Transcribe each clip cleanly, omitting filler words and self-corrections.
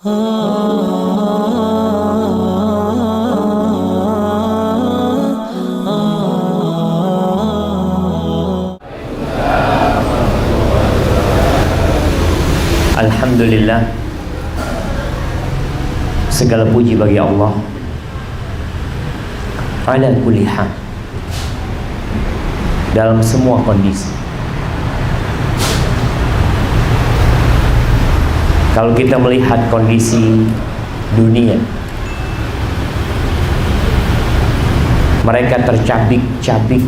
Alhamdulillah, segala puji bagi Allah ala kulli hal, dalam semua kondisi. Kalau kita melihat kondisi dunia, mereka tercabik-cabik,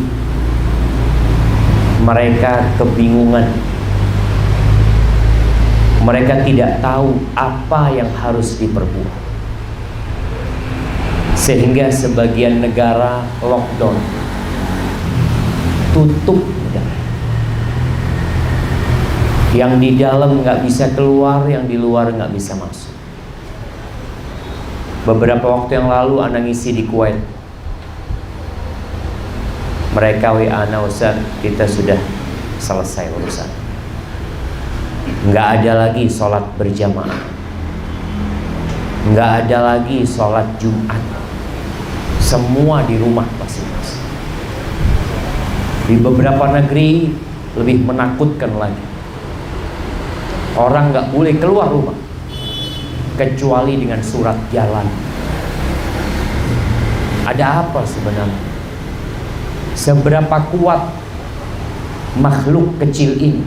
mereka kebingungan, mereka tidak tahu apa yang harus diperbuat, sehingga sebagian negara lockdown, tutup negara. Yang di dalam nggak bisa keluar, yang di luar nggak bisa masuk. Beberapa waktu yang lalu Anda ngisi di Kuwait, mereka WA Ana, Ustaz, kita sudah selesai urusan. Nggak ada lagi sholat berjamaah, nggak ada lagi sholat Jumat, semua di rumah masing-masing. Di beberapa negeri lebih menakutkan lagi, orang nggak boleh keluar rumah kecuali dengan surat jalan. Ada apa sebenarnya? Seberapa kuat makhluk kecil ini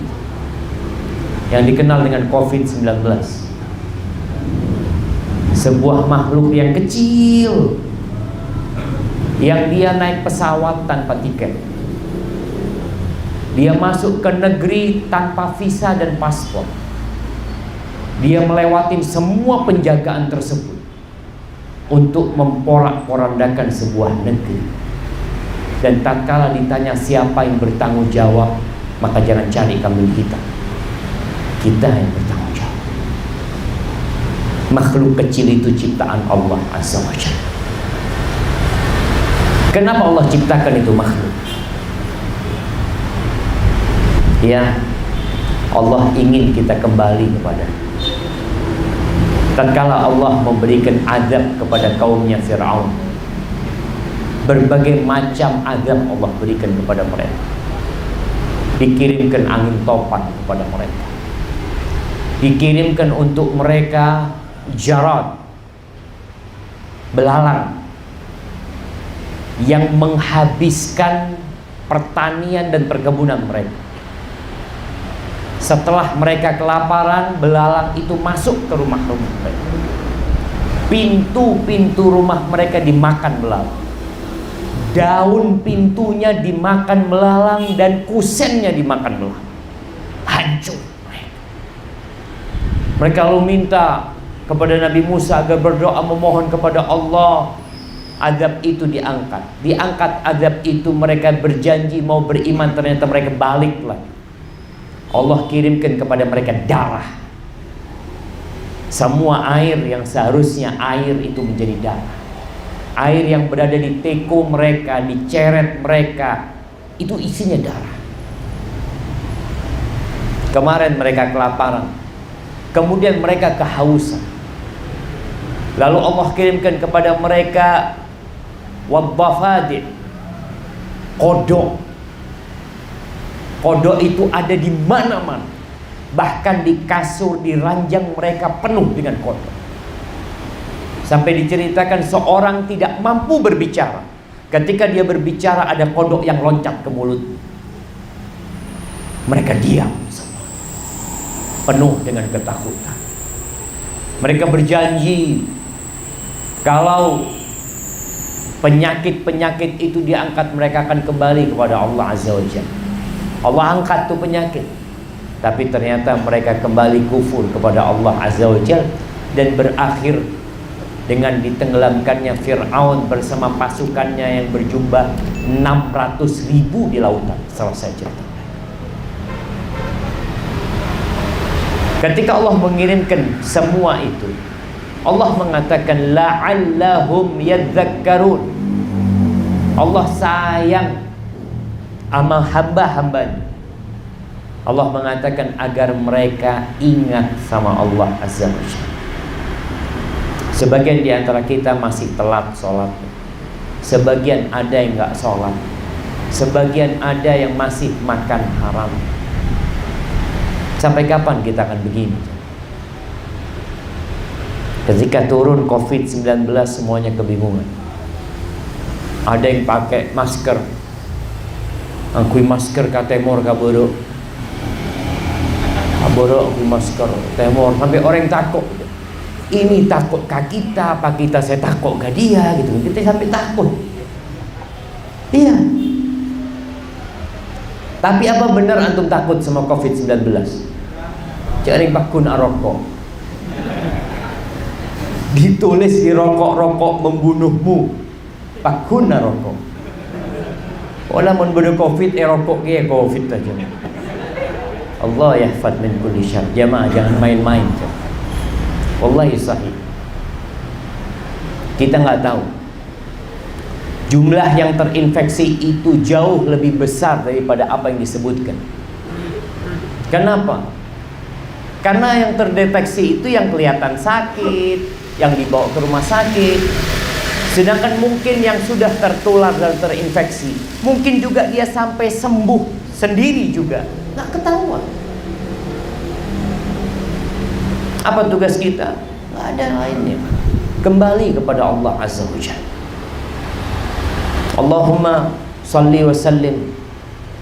yang dikenal dengan COVID-19? Sebuah makhluk yang kecil, yang dia naik pesawat tanpa tiket, dia masuk ke negeri tanpa visa dan paspor, dia melewati semua penjagaan tersebut untuk memporak-porandakan sebuah negeri. Dan tatkala ditanya siapa yang bertanggung jawab, maka jangan cari kambing hitam, kita yang bertanggung jawab. Makhluk kecil itu ciptaan Allah Azza wa Jalla. Kenapa Allah ciptakan itu makhluk? Ya, Allah ingin kita kembali kepada. Tatkala Allah memberikan azab kepada kaumnya Fir'aun, berbagai macam azab Allah berikan kepada mereka. Dikirimkan angin topan kepada mereka, dikirimkan untuk mereka jarad, belalang, yang menghabiskan pertanian dan perkebunan mereka. Setelah mereka kelaparan, belalang itu masuk ke rumah-rumah mereka. Pintu-pintu rumah mereka dimakan belalang, daun pintunya dimakan belalang, dan kusennya dimakan belalang. Hancur. Mereka lalu minta kepada Nabi Musa agar berdoa memohon kepada Allah, azab itu diangkat. Diangkat azab itu, mereka berjanji mau beriman, ternyata mereka balik lagi. Allah kirimkan kepada mereka darah. Semua air yang seharusnya air itu menjadi darah. Air yang berada di teko mereka, di ceret mereka, itu isinya darah. Kemarin mereka kelaparan, kemudian mereka kehausan. Lalu Allah kirimkan kepada mereka wabbafadid, kodok. Kodok itu ada di mana-mana, bahkan di kasur, di ranjang mereka penuh dengan kodok. Sampai diceritakan seorang tidak mampu berbicara, ketika dia berbicara ada kodok yang loncat ke mulut. Mereka diam semua, penuh dengan ketakutan. Mereka berjanji kalau penyakit-penyakit itu diangkat, mereka akan kembali kepada Allah Azza wa Jalla. Allah angkat tuh penyakit, tapi ternyata mereka kembali kufur kepada Allah Azza wa Jalla, dan berakhir dengan ditenggelamkannya Fir'aun bersama pasukannya yang berjumlah 600.000 di lautan. Selesai cerita. Ketika Allah mengirimkan semua itu, Allah mengatakan la'allahum yadzakkarun. Allah sayang amal hamba-hambanya. Allah mengatakan agar mereka ingat sama Allah Azza wa Jalla. Sebagian di antara kita masih telat sholat, sebagian ada yang nggak sholat, sebagian ada yang masih makan haram. Sampai kapan kita akan begini? Ketika turun COVID-19 semuanya kebingungan. Ada yang pakai masker, angkui masker ka temor ka boro, angkui masker temor, sampai orang takut. Ini takut ke kita, apa kita saya takut ke dia gitu. Kita sampai takut. Iya. Tapi apa benar antum takut sama COVID-19? Cari pakun arokok. Ditulis di rokok-rokok membunuhmu. Pakun arokok. Olah membunuh COVID, rokok ke COVID aja. Allah yahfad min kulli syarr. Jamaah jangan main-main. Wallahi sahih. Kita nggak tahu jumlah yang terinfeksi itu jauh lebih besar daripada apa yang disebutkan. Kenapa? Karena yang terdeteksi itu yang kelihatan sakit, yang dibawa ke rumah sakit. Sedangkan mungkin yang sudah tertular dan terinfeksi, mungkin juga dia sampai sembuh sendiri juga, nggak ketahuan. Apa tugas kita? Nggak ada lainnya. Kembali kepada Allah Azza wa Jalla. Allahumma salli wa sallim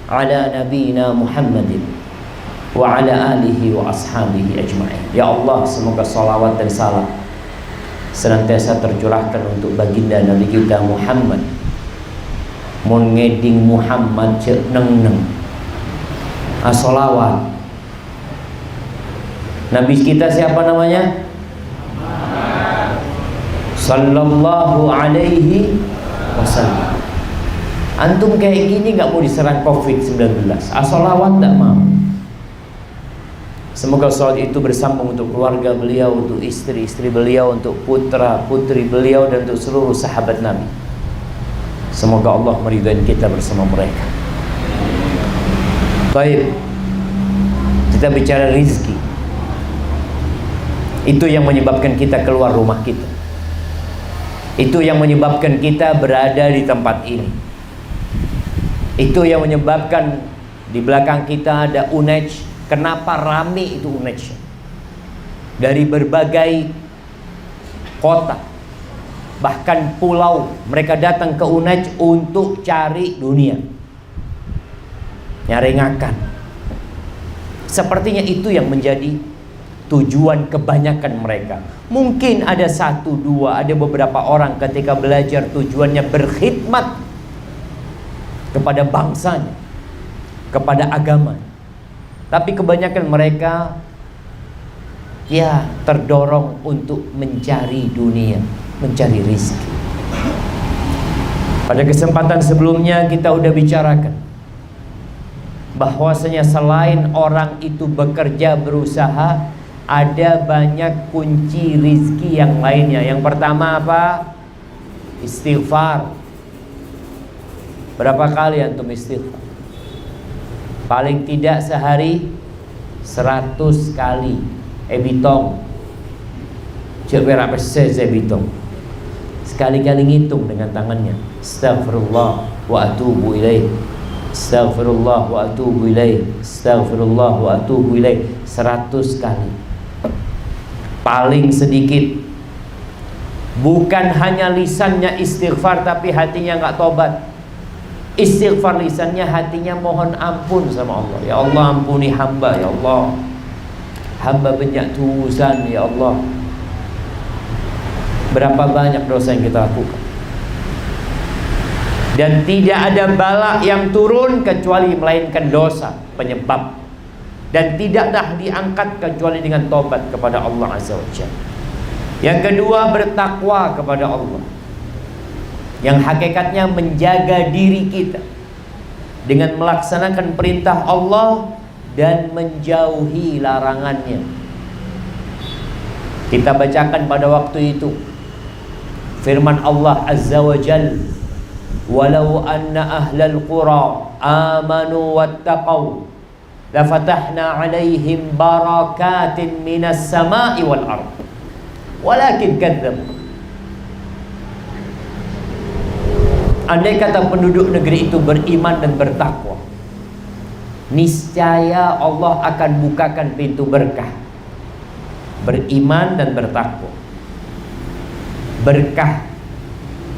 ala nabiyyina Muhammadin wa ala alihi wa ashabihi ajma'in. Ya Allah, semoga salawat dan salam senantiasa tercurahkan untuk baginda Nabi kita Muhammad. Mun ngeding Muhammad cek neng-neng. As-salawat. Nabi kita siapa namanya? Sallallahu alaihi wasallam. Antum kayak gini nggak mau diserang COVID-19, as-salawat nggak mau. Semoga salawat itu bersambung untuk keluarga beliau, untuk istri-istri beliau, untuk putra-putri beliau, dan untuk seluruh sahabat Nabi. Semoga Allah meridai kita bersama mereka. Baik, kita bicara rizki. Itu yang menyebabkan kita keluar rumah kita. Itu yang menyebabkan kita berada di tempat ini. Itu yang menyebabkan di belakang kita ada UNEJ. Kenapa rame itu UNEJ? Dari berbagai kota, bahkan pulau, mereka datang ke UNEJ untuk cari dunia, nyari ngakan. Sepertinya itu yang menjadi tujuan kebanyakan mereka. Mungkin ada satu dua, ada beberapa orang ketika belajar tujuannya berkhidmat kepada bangsanya, kepada agama. Tapi kebanyakan mereka ya terdorong untuk mencari dunia, mencari rizki. Pada kesempatan sebelumnya kita udah bicarakan bahwasanya selain orang itu bekerja, berusaha, ada banyak kunci rizki yang lainnya. Yang pertama apa? Istighfar. Berapa kali antum istighfar? Paling tidak sehari 100 kali. Ebitong. Cek berapa saya bitong. Sekali-kali ngitung dengan tangannya. Astaghfirullah wa atubu ilaih. Astaghfirullah wa atubu ilaih. Astaghfirullah wa atubu ilaih. 100 kali. Paling sedikit. Bukan hanya lisannya istighfar tapi hatinya nggak tobat. Istighfar lisannya, hatinya mohon ampun sama Allah. Ya Allah, ampuni hamba, ya Allah. Hamba banyak dosa, ya Allah. Berapa banyak dosa yang kita lakukan. Dan tidak ada bala yang turun kecuali melainkan dosa penyebab. Dan tidaklah diangkat kecuali dengan tobat kepada Allah Azza wa Jalla. Yang kedua, bertakwa kepada Allah, yang hakikatnya menjaga diri kita dengan melaksanakan perintah Allah dan menjauhi larangannya. Kita bacakan pada waktu itu firman Allah Azza wa Jalla, walau anna ahlal qura amanu wattaqau lafatahna alaihim barakatin minas sama'i wal ard walakin kadzdzab. Andai kata penduduk negeri itu beriman dan bertakwa, niscaya Allah akan bukakan pintu berkah. Beriman dan bertakwa, berkah,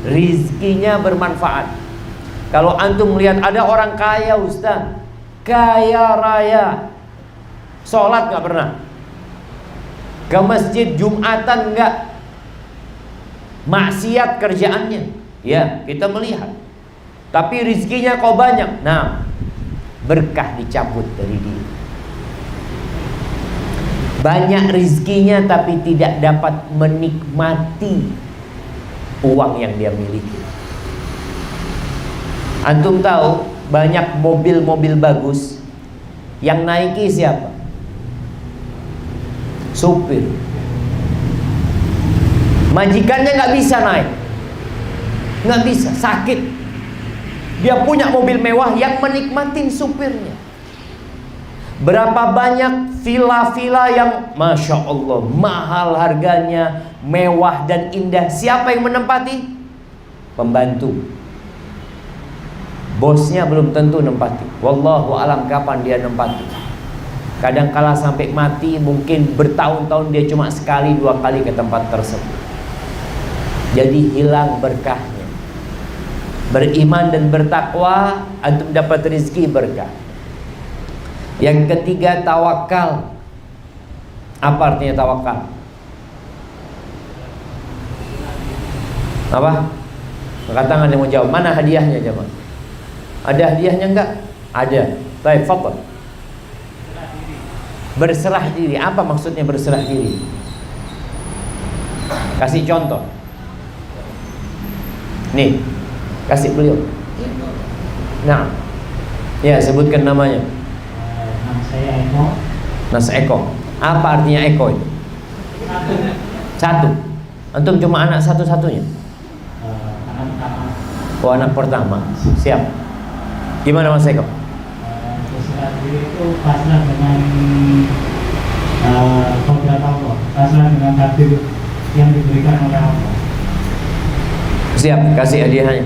rizkinya bermanfaat. Kalau antum melihat ada orang kaya, Ustaz, kaya raya, sholat gak pernah, ke masjid Jumatan enggak, maksiat kerjaannya, ya kita melihat, tapi rizkinya kok banyak. Nah, berkah dicabut dari dia. Banyak rizkinya tapi tidak dapat menikmati uang yang dia miliki. Antum tahu banyak mobil-mobil bagus yang naiki siapa? Supir. Majikannya nggak bisa naik, nggak bisa, sakit. Dia punya mobil mewah yang menikmatin supirnya. Berapa banyak villa-villa yang Masya Allah mahal harganya, mewah dan indah. Siapa yang menempati? Pembantu. Bosnya belum tentu nempati. Wallahu alam kapan dia nempati. Kadang-kala sampai mati, mungkin bertahun-tahun dia cuma sekali dua kali ke tempat tersebut. Jadi hilang berkahnya. Beriman dan bertakwa, antum dapat rezeki berkah. Yang ketiga, tawakal. Apa artinya tawakal? Apa? Angkat tangan yang mau jawab. Mana hadiahnya jemaah? Ada hadiahnya enggak? Ada. Baik, fadhal. Berserah diri. Apa maksudnya berserah diri? Kasih contoh. Nih, kasih beliau. Nah, ya sebutkan namanya. Nama saya Eko. Mas Eko. Apa artinya Eko itu? Satu. Antum cuma anak satu-satunya? Anak pertama. Oh, anak pertama. Siap. Gimana Mas Eko? Berserah diri itu pasrah dengan kodrat Allah, pasrah dengan takdir yang diberikan oleh Allah. Siap, kasih hadiahnya.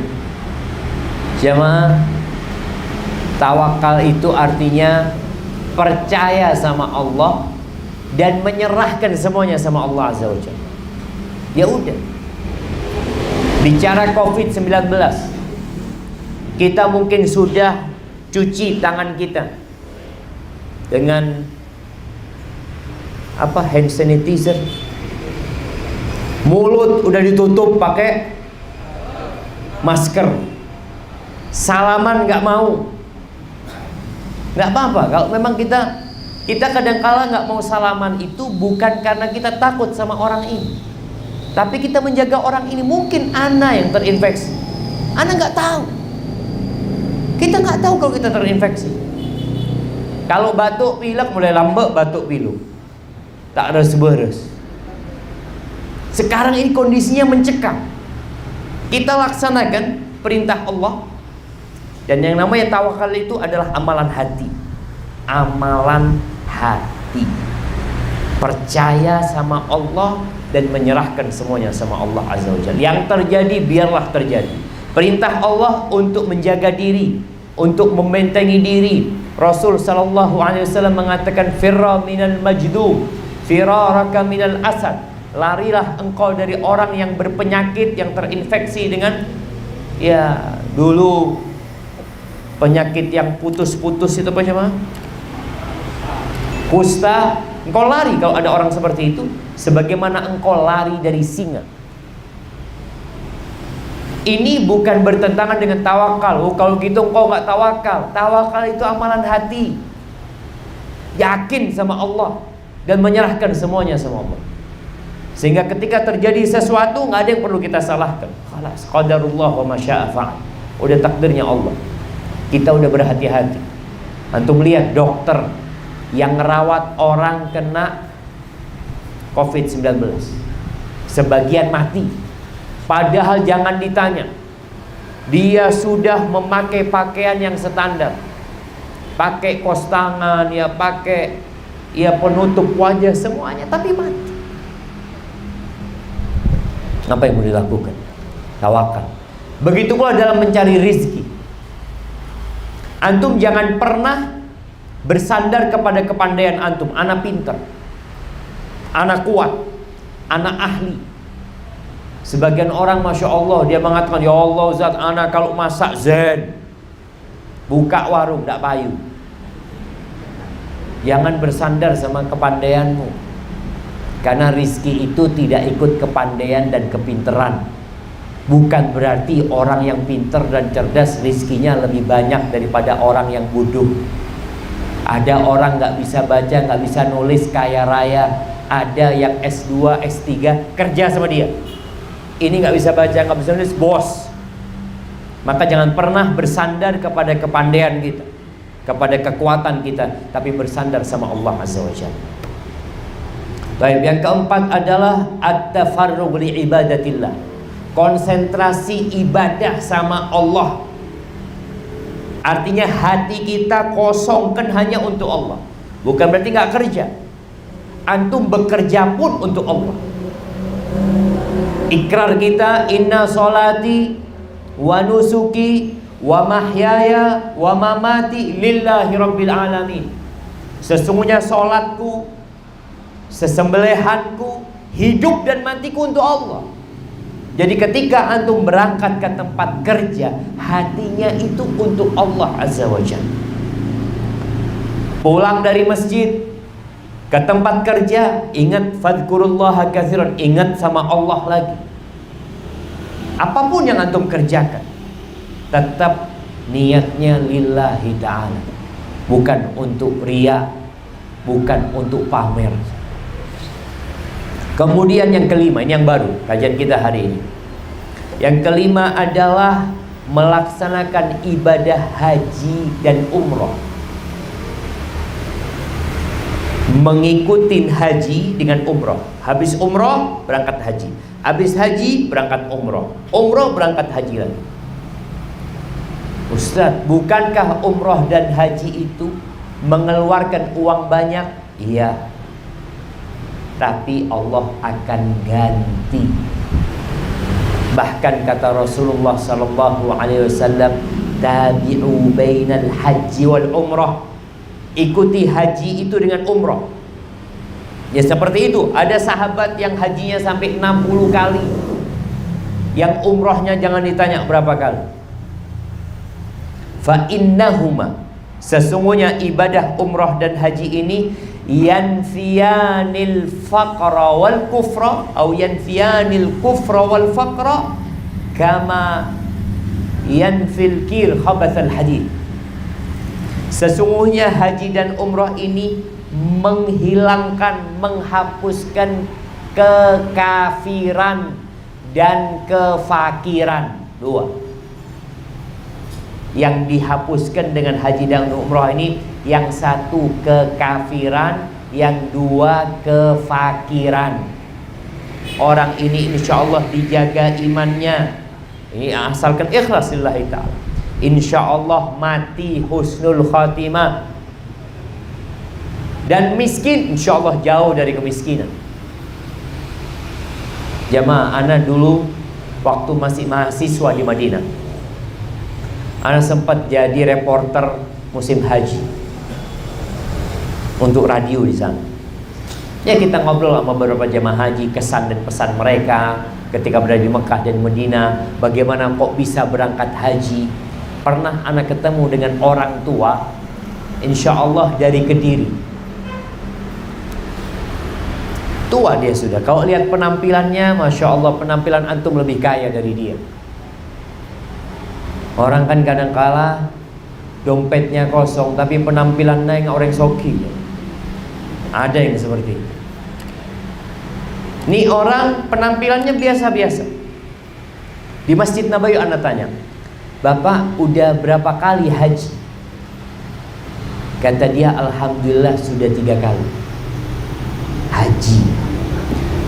Jamaah, tawakal itu artinya percaya sama Allah dan menyerahkan semuanya sama Allah Azza wa Jalla. Ya udah. Bicara COVID-19, kita mungkin sudah cuci tangan kita dengan apa, hand sanitizer. Mulut udah ditutup pakai masker. Salaman nggak mau. Nggak apa-apa. Kalau memang kita kadang-kala nggak mau salaman itu bukan karena kita takut sama orang ini, tapi kita menjaga orang ini. Mungkin ana yang terinfeksi, ana nggak tahu. Kita nggak tahu kalau kita terinfeksi. Kalau batuk pilek mulai lambat, batuk pilek, tak res-beres. Sekarang ini kondisinya mencekam. Kita laksanakan perintah Allah. Dan yang namanya tawakal itu adalah amalan hati. Amalan hati. Percaya sama Allah dan menyerahkan semuanya sama Allah Azza wa Jalla. Yang terjadi biarlah terjadi. Perintah Allah untuk menjaga diri, untuk membentengi diri. Rasul sallallahu alaihi wasallam mengatakan, firra minal majdum, firaraka minal asad. Larilah engkau dari orang yang berpenyakit, yang terinfeksi dengan, ya dulu penyakit yang putus-putus itu apa namanya? Kusta. Engkau lari kalau ada orang seperti itu, sebagaimana engkau lari dari singa. Ini bukan bertentangan dengan tawakal. Oh, kalau gitu engkau nggak tawakal. Tawakal itu amalan hati, yakin sama Allah dan menyerahkan semuanya sama Allah. Sehingga ketika terjadi sesuatu nggak ada yang perlu kita salahkan. Khalas, qadarullah wa ma syaa fa'al. Udah takdirnya Allah. Kita udah berhati-hati. Antum lihat dokter yang ngerawat orang kena COVID-19, sebagian mati. Padahal jangan ditanya, dia sudah memakai pakaian yang standar, pakai kos tangan, ya pakai, ya penutup wajah semuanya, tapi mati. Apa yang mau dilakukan? Tawakal. Begitu pula dalam mencari rizki. Antum jangan pernah bersandar kepada kepandaian antum. Anak pintar, anak kuat, anak ahli. Sebagian orang Masya Allah dia mengatakan, ya Allah Ustaz, anak kalau masak zen, buka warung tak payu. Jangan bersandar sama kepandaianmu, karena rizki itu tidak ikut kepandaian dan kepinteran. Bukan berarti orang yang pintar dan cerdas rizkinya lebih banyak daripada orang yang bodoh. Ada orang gak bisa baca, gak bisa nulis, kaya raya. Ada yang S2, S3 kerja sama dia. Ini gak bisa baca, gak bisa nulis, bos. Maka jangan pernah bersandar kepada kepandaian kita, kepada kekuatan kita, tapi bersandar sama Allah Azza wa Jalla. Baik, yang keempat adalah at-tafarrugh li ibadatillah. Konsentrasi ibadah sama Allah. Artinya hati kita kosongkan hanya untuk Allah. Bukan berarti gak kerja. Antum bekerja pun untuk Allah. Ikrar kita, inna sholati wa nusuki wa mahyaya wa mamati lillahi rabbil alamin. Sesungguhnya sholatku, sesembelihanku, hidup dan matiku untuk Allah. Jadi ketika antum berangkat ke tempat kerja, hatinya itu untuk Allah Azza wa Jalla. Pulang dari masjid ke tempat kerja, ingat fadhkurullaha katsiran, ingat sama Allah lagi. Apapun yang antum kerjakan, tetap niatnya lillahi ta'ala, bukan untuk riya, bukan untuk pamer. Kemudian yang kelima, ini yang baru kajian kita hari ini. Yang kelima adalah melaksanakan ibadah haji dan umroh. Mengikuti haji dengan umroh. Habis umroh berangkat haji, habis haji berangkat umroh, umroh berangkat haji lagi. Ustaz, bukankah umroh dan haji itu mengeluarkan uang banyak? Iya, tapi Allah akan ganti. Bahkan kata Rasulullah sallallahu alaihi wasallam, tabi'u bainal haji wal umrah. Ikuti haji itu dengan umrah. Ya seperti itu. Ada sahabat yang hajinya sampai 60 kali, yang umrahnya jangan ditanya berapa kali. Fa innahuma, sesungguhnya ibadah umrah dan haji ini yanfiyanil faqra wal kufra atau yanfiyanil kufra wal faqra kama yanfil kir khabathal hadid. Sesungguhnya haji dan umrah ini menghilangkan, menghapuskan kekafiran dan kefakiran. Dua yang dihapuskan dengan haji dan umrah ini, yang satu kekafiran, yang dua kefakiran. Orang ini insya Allah dijaga imannya, ini asalkan ikhlas lillahi ta'ala, insya Allah mati husnul khatimah. Dan miskin insya Allah jauh dari kemiskinan. Jamaah, ana dulu waktu masih mahasiswa di Madinah, ana sempat jadi reporter musim haji untuk radio di sana. Ya kita ngobrol sama beberapa jamaah haji, kesan dan pesan mereka ketika berada di Mekah dan Madinah, bagaimana kok bisa berangkat haji. Pernah anak ketemu dengan orang tua, insya Allah dari Kediri. Tua dia sudah. Kalau lihat penampilannya, masya Allah, penampilan antum lebih kaya dari dia. Orang kan kadang-kala dompetnya kosong, tapi penampilannya yang orang soki. Ada yang seperti itu. Ini orang penampilannya biasa-biasa. Di Masjid Nabawi anak tanya, Bapak udah berapa kali haji? Kata dia, alhamdulillah sudah 3 kali haji.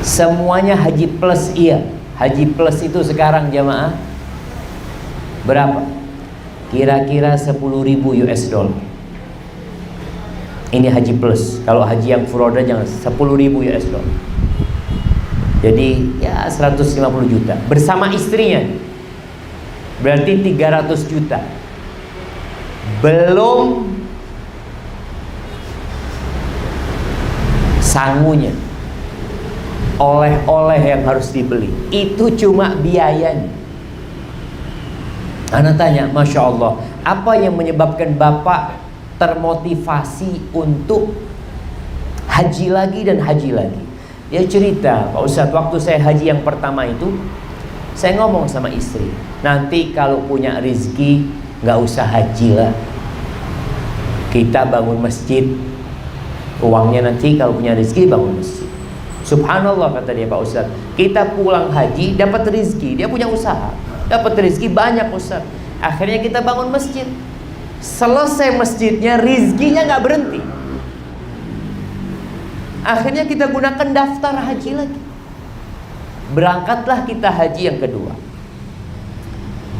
Semuanya haji plus. Iya, haji plus itu sekarang jamaah berapa? Kira-kira 10.000 US dollar. Ini haji plus. Kalau haji yang furoda jangan 10.000 US dollar. Jadi ya 150 juta bersama istrinya, berarti 300 juta. Belum sangunya, oleh-oleh yang harus dibeli. Itu cuma biayanya. Anak tanya, Masya Allah, apa yang menyebabkan Bapak termotivasi untuk haji lagi dan haji lagi? Dia cerita, Pak Ustadz, waktu saya haji yang pertama itu, saya ngomong sama istri, nanti kalau punya rezeki nggak usah haji lah, kita bangun masjid. Uangnya nanti kalau punya rezeki bangun masjid. Subhanallah, kata dia, Pak Ustadz, kita pulang haji dapat rezeki, dia punya usaha, dapat rezeki banyak Ustadz. Akhirnya kita bangun masjid. Selesai masjidnya, rezekinya nggak berhenti. Akhirnya kita gunakan daftar haji lagi. Berangkatlah kita haji yang kedua.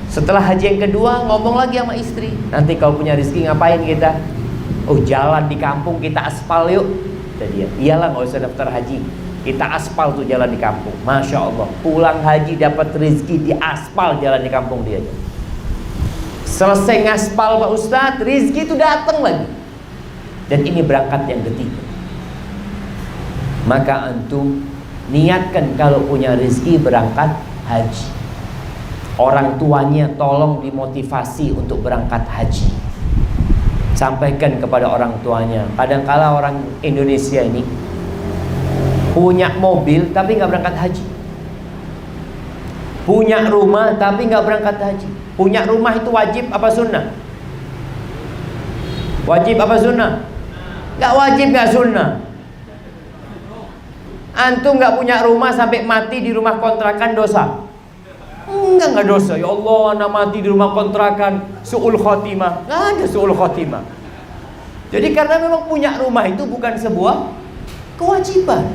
Setelah haji yang kedua, ngomong lagi sama istri, nanti kalau punya rezeki ngapain kita? Oh, jalan di kampung, kita aspal yuk. Kata dia, iyalah, nggak usah daftar haji, kita aspal tuh jalan di kampung. Masya Allah, pulang haji dapat rezeki di aspal jalan di kampung dia. Selesai ngaspal Pak Ustadz, rezeki itu datang lagi. Dan ini berangkat yang ketiga. Maka antum niatkan kalau punya rezeki berangkat haji. Orang tuanya tolong dimotivasi untuk berangkat haji. Sampaikan kepada orang tuanya. Kadangkala orang Indonesia ini punya mobil tapi nggak berangkat haji, punya rumah tapi nggak berangkat haji. Punya rumah itu wajib apa sunnah? Wajib apa sunnah? Nggak wajib, nggak sunnah. Antum nggak punya rumah sampai mati di rumah kontrakan dosa? Enggak dosa. Ya Allah, anak mati di rumah kontrakan, su'ul khotimah. Nggak ada su'ul khotimah. Jadi karena memang punya rumah itu bukan sebuah kewajiban.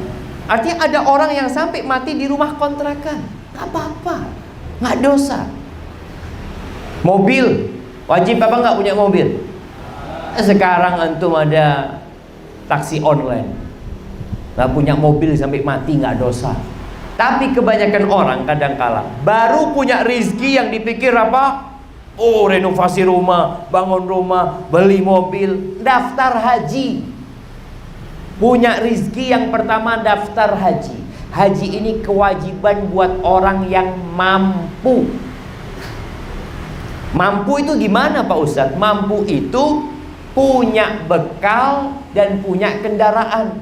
Artinya ada orang yang sampai mati di rumah kontrakan, nggak apa-apa, nggak dosa. Mobil, wajib apa nggak punya mobil? Sekarang antum ada taksi online, nggak punya mobil sampai mati nggak dosa. Tapi kebanyakan orang kadangkala baru punya rezeki yang dipikir apa? Oh, renovasi rumah, bangun rumah, beli mobil, daftar haji. Punya rezeki yang pertama daftar haji. Haji ini kewajiban buat orang yang mampu. Mampu itu gimana Pak Ustadz? Mampu itu punya bekal dan punya kendaraan.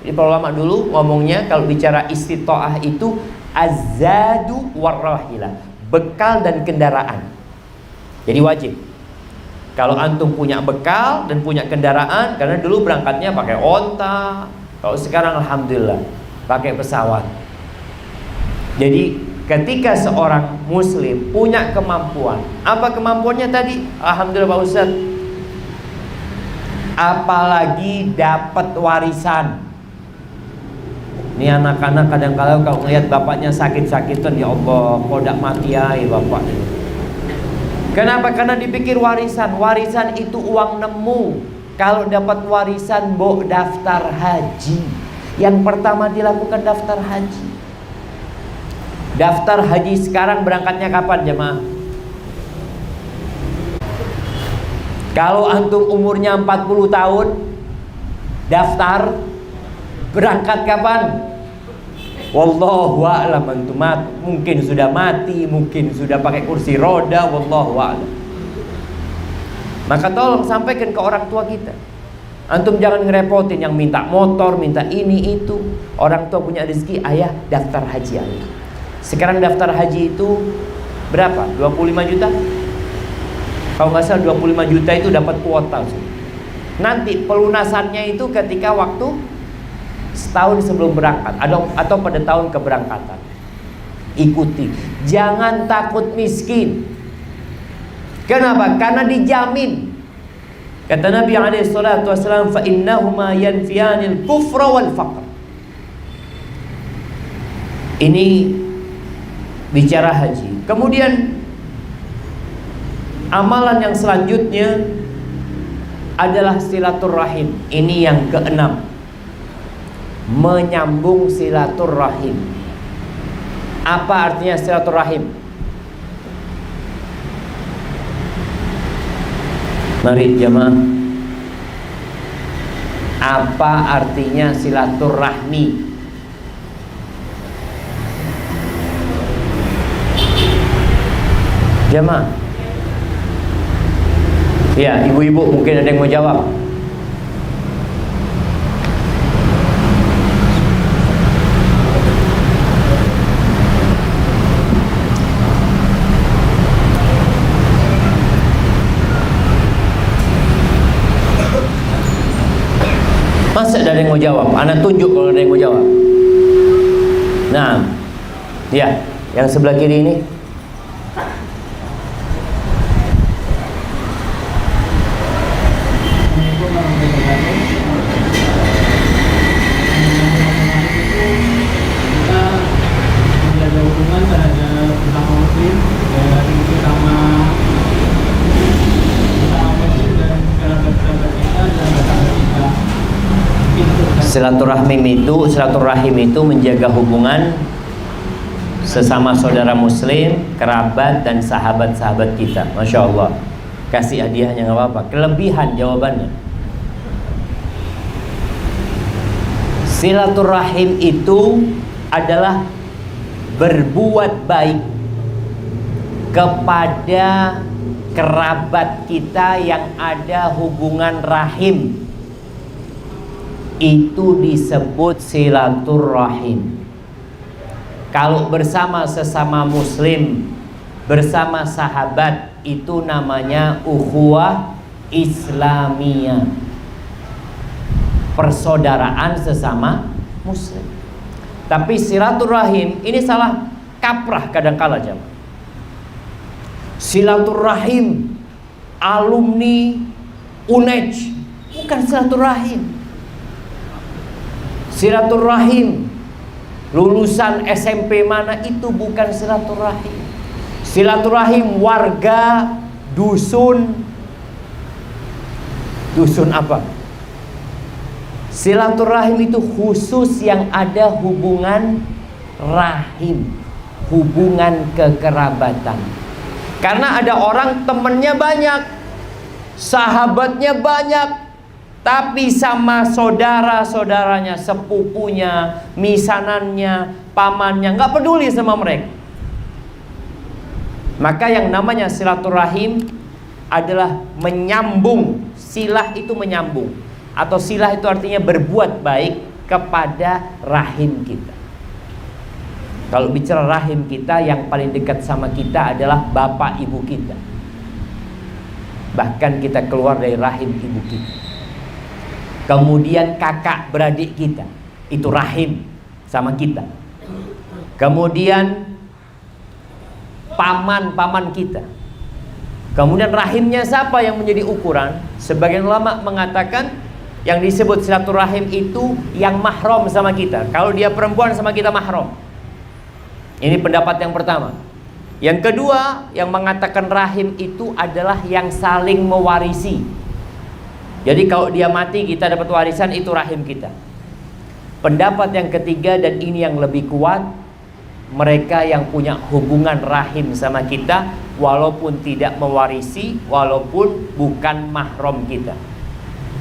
Jadi para ulama dulu ngomongnya kalau bicara istita'ah itu azadu warrahilah, bekal dan kendaraan. Jadi wajib. Kalau antum punya bekal dan punya kendaraan, karena dulu berangkatnya pakai onta, kalau sekarang alhamdulillah pakai pesawat. Jadi ketika seorang muslim punya kemampuan, apa kemampuannya tadi? Alhamdulillah Pak Ustaz. Apalagi dapat warisan. Ini anak-anak kadang-kadang kalau melihat bapaknya sakit-sakitan, ya Allah, kok tidak mati ya bapak. Kenapa? Karena dipikir warisan. Warisan itu uang nemu. Kalau dapat warisan, daftar haji. Yang pertama dilakukan daftar haji. Daftar haji sekarang berangkatnya kapan jemaah? Kalau antum umurnya 40 tahun, daftar berangkat kapan? Wallahu a'lam. Antum mungkin sudah mati, mungkin sudah pakai kursi roda, wallahu a'lam. Maka tolong sampaikan ke orang tua kita. Antum jangan ngerepotin yang minta motor, minta ini itu. Orang tua punya rezeki, ayah daftar haji ayah. Sekarang daftar haji itu berapa? 25 juta? Kalau nggak salah 25 juta itu dapat kuota. Nanti pelunasannya itu ketika waktu setahun sebelum berangkat atau pada tahun keberangkatan. Ikuti. Jangan takut miskin. Kenapa? Karena dijamin. Kata Nabi SAW, fa innahuma yanfiyanil kufra wal faqr. Ini bicara haji. Kemudian amalan yang selanjutnya adalah silaturrahim. Ini yang keenam, menyambung silaturrahim. Apa artinya silaturahim? Mari jemaah. Apa artinya silaturahmi? Jemaah. Ya, ibu-ibu mungkin ada yang mau jawab. Masa ada yang mau jawab? Ana tunjuk kalau ada yang mau jawab. Nah, ya, yang sebelah kiri ini. Silaturahim itu menjaga hubungan sesama saudara muslim, kerabat dan sahabat-sahabat kita. Masya Allah. Kasih hadiahnya nggak apa-apa. Kelebihan jawabannya. Silaturahim itu adalah berbuat baik kepada kerabat kita yang ada hubungan rahim. Itu disebut silaturahim. Kalau bersama sesama muslim, bersama sahabat, itu namanya ukhuwah islamiyah, persaudaraan sesama muslim. Tapi silaturahim ini salah kaprah kadang-kala jemaah. Silaturahim alumni UNEJ bukan silaturahim. Silaturahim lulusan SMP mana itu bukan silaturahim. Silaturahim warga dusun. Dusun apa? Silaturahim itu khusus yang ada hubungan rahim, hubungan kekerabatan. Karena ada orang temennya banyak, sahabatnya banyak, tapi sama saudara-saudaranya, sepupunya, misanannya, pamannya nggak peduli sama mereka. Maka yang namanya silaturahim adalah menyambung. Silah itu menyambung, atau silah itu artinya berbuat baik kepada rahim kita. Kalau bicara rahim kita, yang paling dekat sama kita adalah bapak ibu kita. Bahkan kita keluar dari rahim ibu kita. Kemudian kakak beradik kita, itu rahim sama kita. Kemudian paman-paman kita. Kemudian rahimnya siapa yang menjadi ukuran? Sebagian ulama mengatakan yang disebut silaturahim itu yang mahram sama kita. Kalau dia perempuan sama kita mahram. Ini pendapat yang pertama. Yang kedua, yang mengatakan rahim itu adalah yang saling mewarisi. Jadi kalau dia mati kita dapat warisan, itu rahim kita. Pendapat yang ketiga, dan ini yang lebih kuat, mereka yang punya hubungan rahim sama kita walaupun tidak mewarisi, walaupun bukan mahram kita.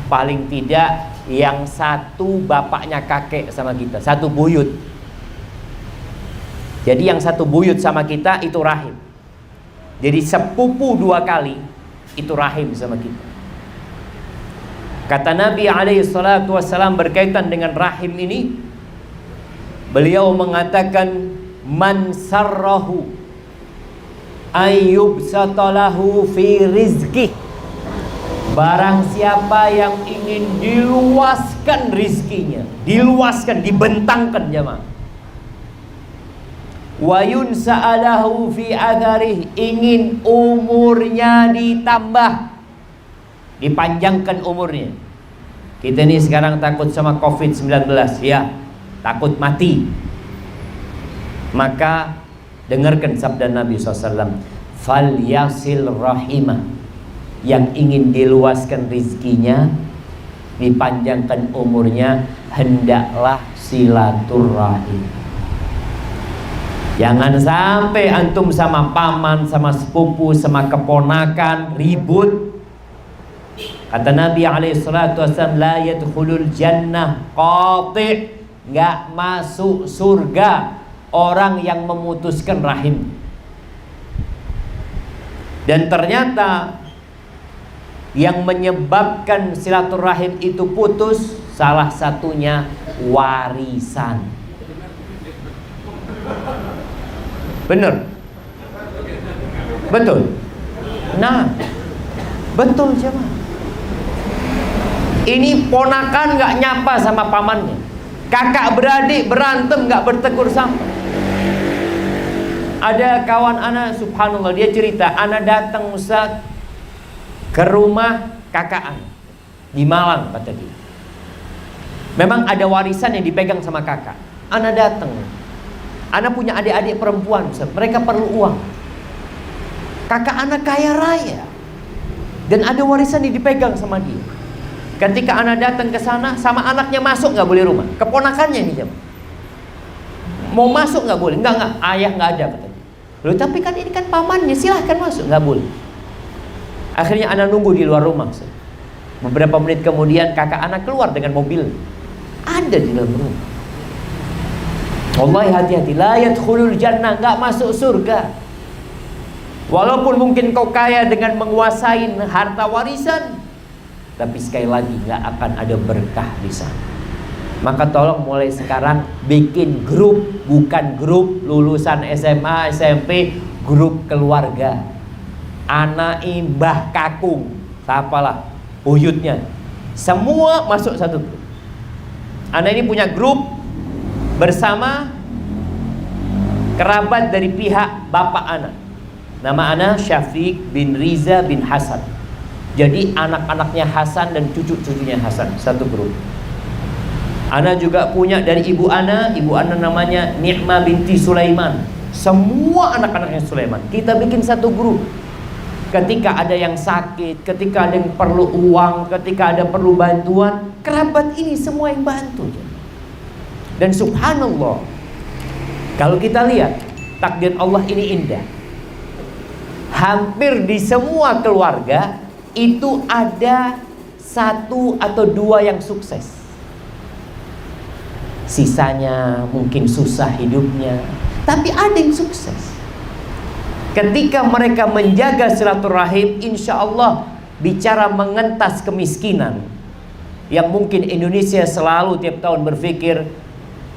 Paling tidak yang satu bapaknya kakek sama kita, satu buyut. Jadi yang satu buyut sama kita itu rahim. Jadi sepupu dua kali itu rahim sama kita. Kata Nabi SAW berkaitan dengan rahim ini, beliau mengatakan, man sarrahu ayyubsatalahu fi rizqih, barang siapa yang ingin diluaskan rizkinya, diluaskan, dibentangkan jemaah, wa yunsa'alahu fi adharih, ingin umurnya ditambah, dipanjangkan umurnya. Kita ini sekarang takut sama COVID-19, ya, takut mati. Maka dengarkan sabda Nabi SAW, fal yasil rahimah, yang ingin diluaskan rizkinya, dipanjangkan umurnya, hendaklah silaturahim. Jangan sampai antum sama paman, sama sepupu, sama keponakan ribut. Kata Nabi SAW, la yadkhulul jannah qati', nggak masuk surga orang yang memutuskan rahim. Dan ternyata yang menyebabkan silaturahim itu putus, salah satunya warisan. Bener? Betul? Nah, betul jemaah. Ini ponakan nggak nyapa sama pamannya, kakak beradik berantem nggak bertegur sapa. Ada kawan anak, subhanallah, dia cerita, anak datang Ustaz ke rumah kakak anak di Malang, kata dia. Memang ada warisan yang dipegang sama kakak. Anak datang, anak punya adik-adik perempuan, Ustaz. Mereka perlu uang. Kakak anak kaya raya dan ada warisan yang dipegang sama dia. Ketika anak datang ke sana, sama anaknya masuk nggak boleh rumah. Keponakannya nih jam. Mau masuk nggak boleh, nggak, ayah nggak ada, kata dia. Loh, tapi kan ini kan pamannya, silahkan masuk, nggak boleh. Akhirnya anak nunggu di luar rumah. Beberapa menit kemudian kakak anak keluar dengan mobil, ada di dalam rumah. Wallahi, hati-hati, la yadkhulul jannah, nggak masuk surga. Walaupun mungkin kau kaya dengan menguasai harta warisan, tapi sekali lagi nggak akan ada berkah di sana. Maka tolong mulai sekarang bikin grup, bukan grup lulusan SMA, SMP, grup keluarga. Anak Mbah Kakung, apalah, buyutnya, semua masuk satu grup. Anak ini punya grup bersama kerabat dari pihak bapak anak. Nama anak Syafiq bin Riza bin Hasan. Jadi anak-anaknya Hasan dan cucu-cucunya Hasan, satu grup. Ana juga punya dari ibu Ana namanya Ni'mah binti Sulaiman. Semua anak-anaknya Sulaiman. Kita bikin satu grup. Ketika ada yang sakit, ketika ada yang perlu uang, ketika ada perlu bantuan, kerabat ini semua yang bantu. Dan subhanallah, kalau kita lihat takdir Allah ini indah. Hampir di semua keluarga itu ada satu atau dua yang sukses. Sisanya mungkin susah hidupnya, tapi ada yang sukses. Ketika mereka menjaga silaturahim, insya Allah bicara mengentas kemiskinan, yang mungkin Indonesia selalu tiap tahun berpikir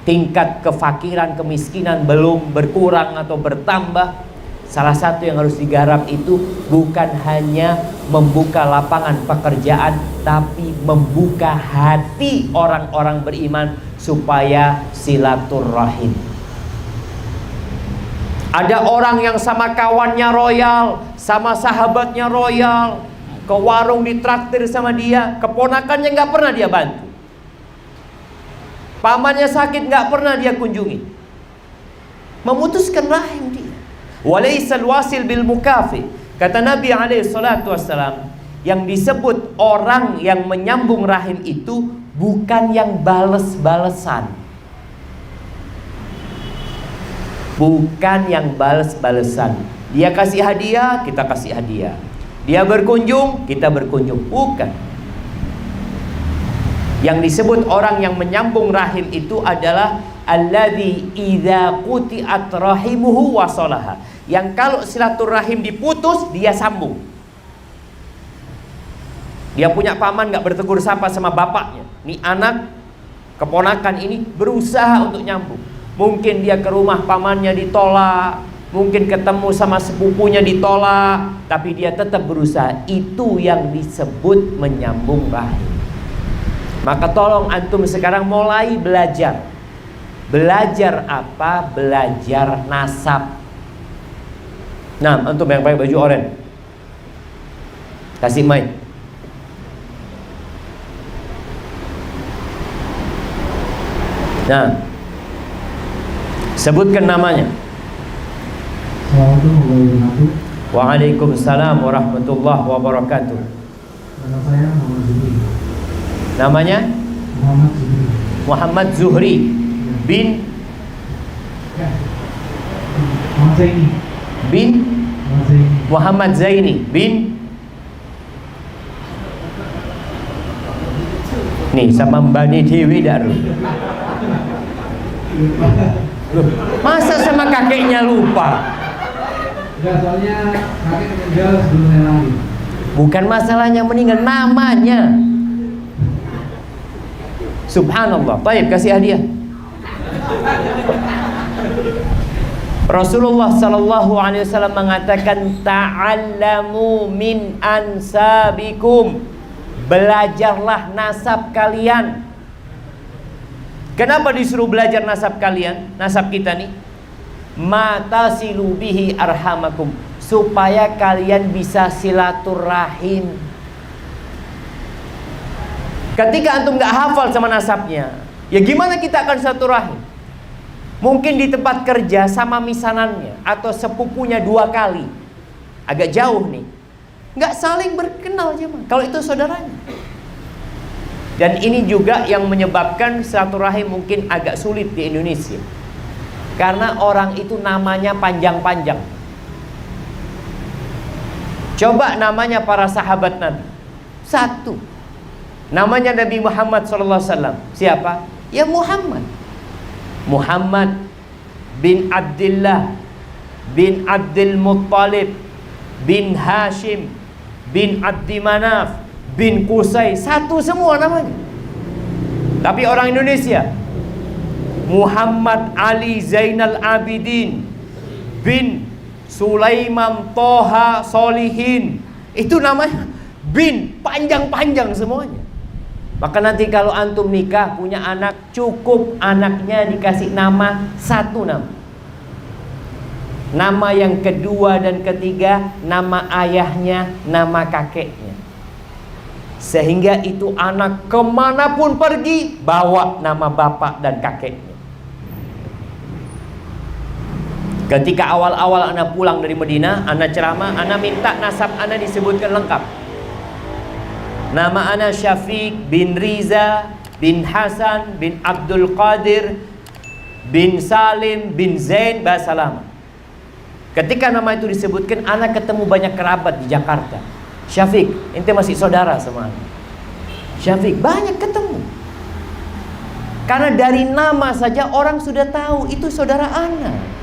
tingkat kefakiran, kemiskinan belum berkurang atau bertambah. Salah satu yang harus digarap itu bukan hanya membuka lapangan pekerjaan, tapi membuka hati orang-orang beriman supaya silaturahim. Ada orang yang sama kawannya royal, sama sahabatnya royal, ke warung ditraktir sama dia, keponakannya nggak pernah dia bantu, pamannya sakit nggak pernah dia kunjungi. Memutuskan rahim dia. Walaisal wasil bil mukafi. Kata Nabi SAW, yang disebut orang yang menyambung rahim itu bukan yang bales-balesan, bukan yang bales-balesan. Dia kasih hadiah, kita kasih hadiah. Dia berkunjung, kita berkunjung. Bukan. Yang disebut orang yang menyambung rahim itu adalah alladzi idza quti'at rahimuhu wasalaha. Yang kalau silaturahim diputus, dia sambung. Dia punya paman nggak bertegur sapa sama bapaknya. Nih anak keponakan ini berusaha untuk nyambung. Mungkin dia ke rumah pamannya ditolak, mungkin ketemu sama sepupunya ditolak, tapi dia tetap berusaha. Itu yang disebut menyambung rahim. Maka tolong antum sekarang mulai belajar. Belajar apa? Belajar nasab. Nah, antum yang pakai baju oranye, kasih mic. Nah, sebutkan namanya. Assalamualaikum warahmatullahi wabarakatuh. Waalaikumsalam warahmatullahi wabarakatuh. Nama saya Muhammad Zuhri. Namanya Muhammad Zuhri. Muhammad Zuhri bin Zaini. bin Muhammad Zaini. Muhammad Zaini bin nih sama Mbani Dewi Daru. Masa sama kakeknya lupa? Enggak, soalnya kakek meninggal sebelum saya lahir. Bukan masalahnya meninggal, namanya. Subhanallah. Baik, kasih hadiah. Rasulullah sallallahu alaihi wasallam mengatakan ta'allamu min ansabikum. Belajarlah nasab kalian. Kenapa disuruh belajar nasab kalian? Nasab kita nih. Matasilu bihi arhamakum, supaya kalian bisa silaturahim. Ketika antum nggak hafal sama nasabnya, ya gimana kita akan silaturahim? Mungkin di tempat kerja sama misanannya atau sepupunya 2 kali, agak jauh nih, nggak saling berkenal jemaah. Kalau itu saudaranya. Dan ini juga yang menyebabkan silaturahim mungkin agak sulit di Indonesia. Karena orang itu namanya panjang-panjang. Coba namanya para sahabat Nabi. 1. Namanya Nabi Muhammad SAW. Siapa? Ya Muhammad. Muhammad bin Abdullah bin Abdul Muttalib bin Hashim bin Abdi Manaf bin Qusay. 1 semua namanya. Tapi orang Indonesia, Muhammad Ali Zainal Abidin bin Sulaiman Toha Solihin. Itu namanya bin, panjang-panjang semuanya. Maka nanti kalau antum nikah punya anak, cukup anaknya dikasih nama 1 nama. Nama yang kedua dan ketiga nama ayahnya, nama kakeknya. Sehingga itu anak kemanapun pergi bawa nama bapak dan kakeknya. Ketika awal-awal anak pulang dari Madinah, anak ceramah, anak minta nasab anak disebutkan lengkap. Nama anak Syafiq bin Riza bin Hasan bin Abdul Qadir bin Salim bin Zain bahasa lama. Ketika nama itu disebutkan, anak ketemu banyak kerabat di Jakarta. Syafiq, ente masih saudara sama anak. Syafiq, banyak ketemu. Karena dari nama saja orang sudah tahu itu saudara anak.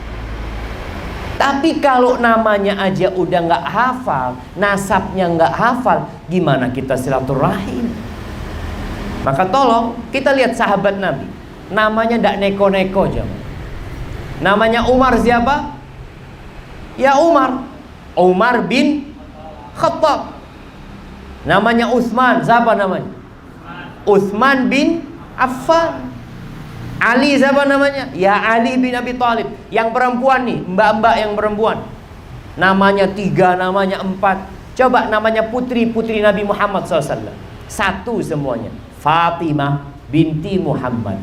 Tapi kalau namanya aja udah nggak hafal, nasabnya nggak hafal, gimana kita silaturahim? Maka tolong kita lihat sahabat Nabi, namanya ndak neko-neko jemaah. Namanya Umar siapa? Ya Umar, Umar bin Khattab. Namanya Utsman, siapa namanya? Utsman bin Affan. Ali siapa namanya? Ya Ali bin Abi Thalib. Yang perempuan nih, mbak-mbak yang perempuan, namanya 3, namanya 4. Coba namanya putri-putri Nabi Muhammad SAW. 1 semuanya. Fatimah binti Muhammad,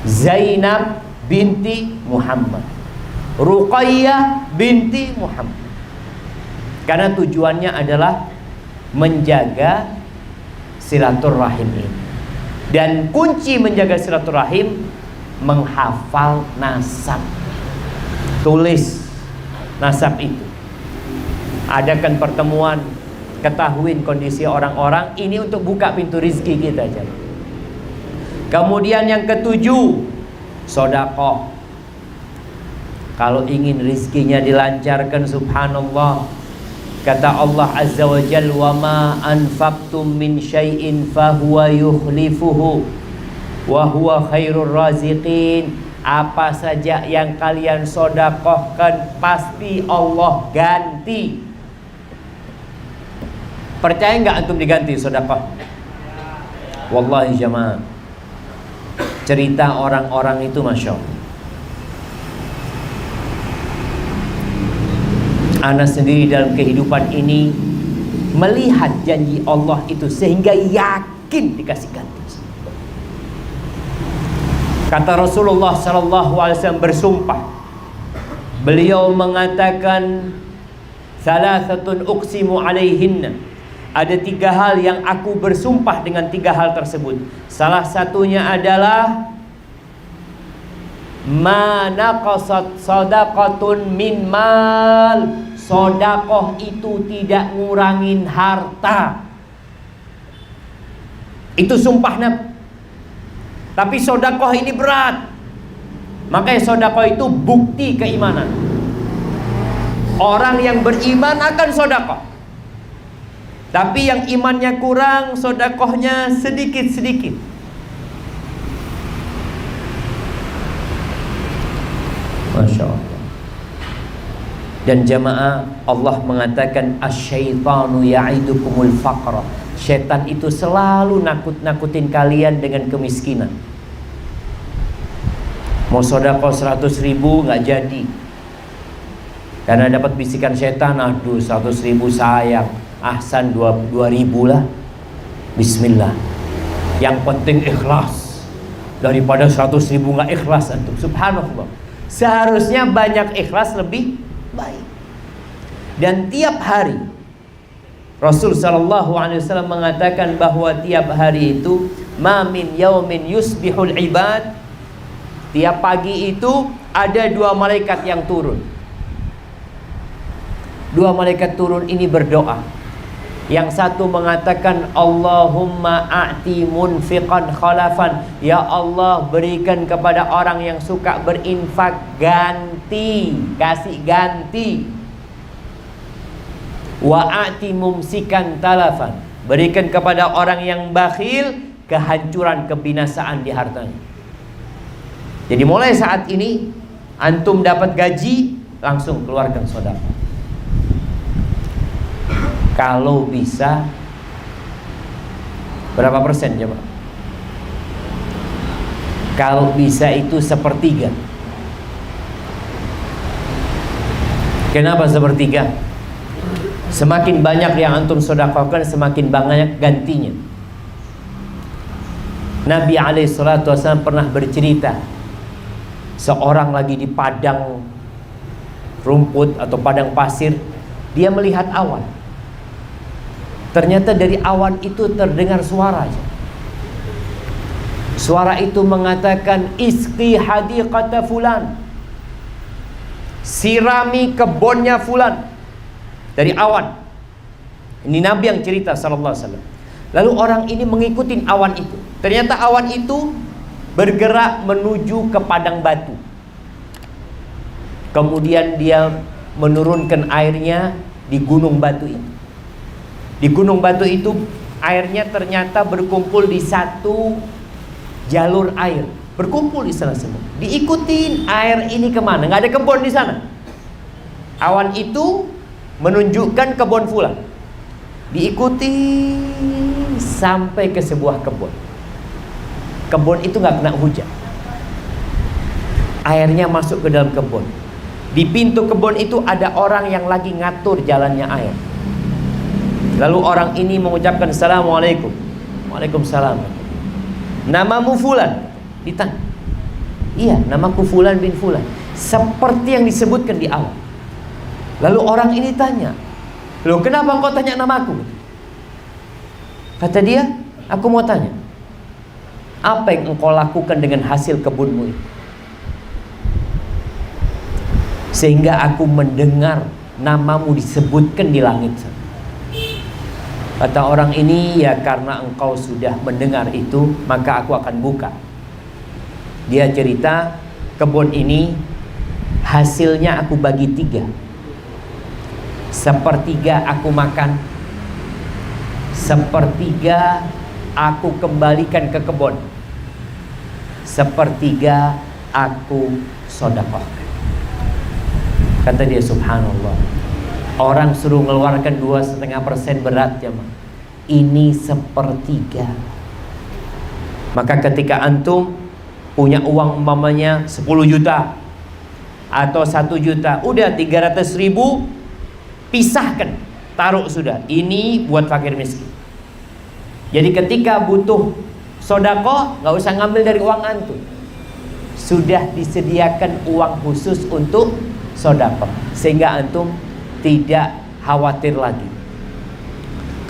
Zainab binti Muhammad, Ruqayyah binti Muhammad. Karena tujuannya adalah menjaga silaturahim ini. Dan kunci menjaga silaturahim, menghafal nasab. Tulis nasab itu. Adakan pertemuan, ketahuin kondisi orang-orang. Ini untuk buka pintu rizki kita aja. Kemudian yang ke-7, sedekah. Kalau ingin rizkinya dilancarkan, subhanallah, kata Allah Azza wa Jalla, wa ma anfaqtum min syai'in fahuwa yukhlifuhu wa huwa khairur raziqin. Apa saja yang kalian sedekahkan pasti Allah ganti. Percaya nggak antum diganti sedekah? Wallahi jamaah, cerita orang-orang itu masya Allah. Ana sendiri dalam kehidupan ini melihat janji Allah itu sehingga yakin dikasih ganti. Kata Rasulullah SAW bersumpah, beliau mengatakan, salasatun uqsimu alaihinna, ada 3 hal yang aku bersumpah dengan 3 hal tersebut. Salah satunya adalah ma naqasat shadaqatun min mal. Sedekah itu tidak ngurangin harta. Itu sumpah Nabi. Tapi sedekah ini berat. Makanya sedekah itu bukti keimanan. Orang yang beriman akan sedekah. Tapi yang imannya kurang, sedekahnya sedikit-sedikit. Masya Allah. Dan jamaah, Allah mengatakan asyaitanu ya'idukumul faqra. Setan itu selalu nakut-nakutin kalian dengan kemiskinan. Mau sedekah 100.000 nggak jadi, karena dapat bisikan setan, aduh 100.000 sayang, ahsan 2.000 lah. Bismillah. Yang penting ikhlas, daripada 100.000 nggak ikhlas antum. Subhanallah. Seharusnya banyak ikhlas lebih baik. Dan tiap hari Rasul sallallahu alaihi wasallam mengatakan bahwa tiap hari itu ma min yaumin yusbihul ibad. Tiap pagi itu ada 2 malaikat yang turun. 2 malaikat turun ini berdoa. Yang satu mengatakan Allahumma a'ti munfiqan khalafan. Ya Allah, berikan kepada orang yang suka berinfak ganti, kasih ganti. Wa a'ti mumsikan talafan. Berikan kepada orang yang bakhil kehancuran, kebinasaan di hartanya. Jadi mulai saat ini antum dapat gaji, langsung keluarkan sedekah. Kalau bisa berapa persen coba? Kalau bisa itu 1/3. Kenapa 1/3? Semakin banyak yang antum sedekahkan, semakin banyak gantinya. Nabi SAW pernah bercerita, seorang lagi di padang rumput atau padang pasir, dia melihat awan. Ternyata dari awan itu terdengar suara. Suara itu mengatakan isqi hadiqata fulan, sirami kebunnya fulan. Dari awan. Ini Nabi yang cerita sallallahu alaihi wasallam. Lalu orang ini mengikuti awan itu. Ternyata awan itu bergerak menuju ke padang batu. Kemudian dia menurunkan airnya di gunung batu itu. Di gunung batu itu airnya ternyata berkumpul di satu jalur air, berkumpul di sana semua. Diikutin air ini kemana? Nggak ada kebun di sana. Awan itu menunjukkan kebun fulan. Diikuti sampai ke sebuah kebun. Kebun itu nggak kena hujan. Airnya masuk ke dalam kebun. Di pintu kebun itu ada orang yang lagi ngatur jalannya air. Lalu orang ini mengucapkan Assalamualaikum. Waalaikumsalam. Namamu fulan? Ditanya. Iya, namaku fulan bin fulan. Seperti yang disebutkan di awal. Lalu orang ini tanya, loh kenapa engkau tanya namaku? Kata dia, aku mau tanya, apa yang engkau lakukan dengan hasil kebunmu itu? Sehingga aku mendengar namamu disebutkan di langit. Kata orang ini, ya karena engkau sudah mendengar itu, maka aku akan buka. Dia cerita, kebun ini hasilnya aku bagi 3. 1/3 aku makan, 1/3 aku kembalikan ke kebun, 1/3 aku sedekahkan. Kata dia, subhanallah, orang suruh mengeluarkan 2,5% berat ya, ini 1/3. Maka ketika antum punya uang umpamanya 10 juta atau 1 juta, udah 300.000 pisahkan, taruh sudah. Ini buat fakir miskin. Jadi ketika butuh sedekah, nggak usah ngambil dari uang antum. Sudah disediakan uang khusus untuk sedekah, sehingga antum tidak khawatir lagi.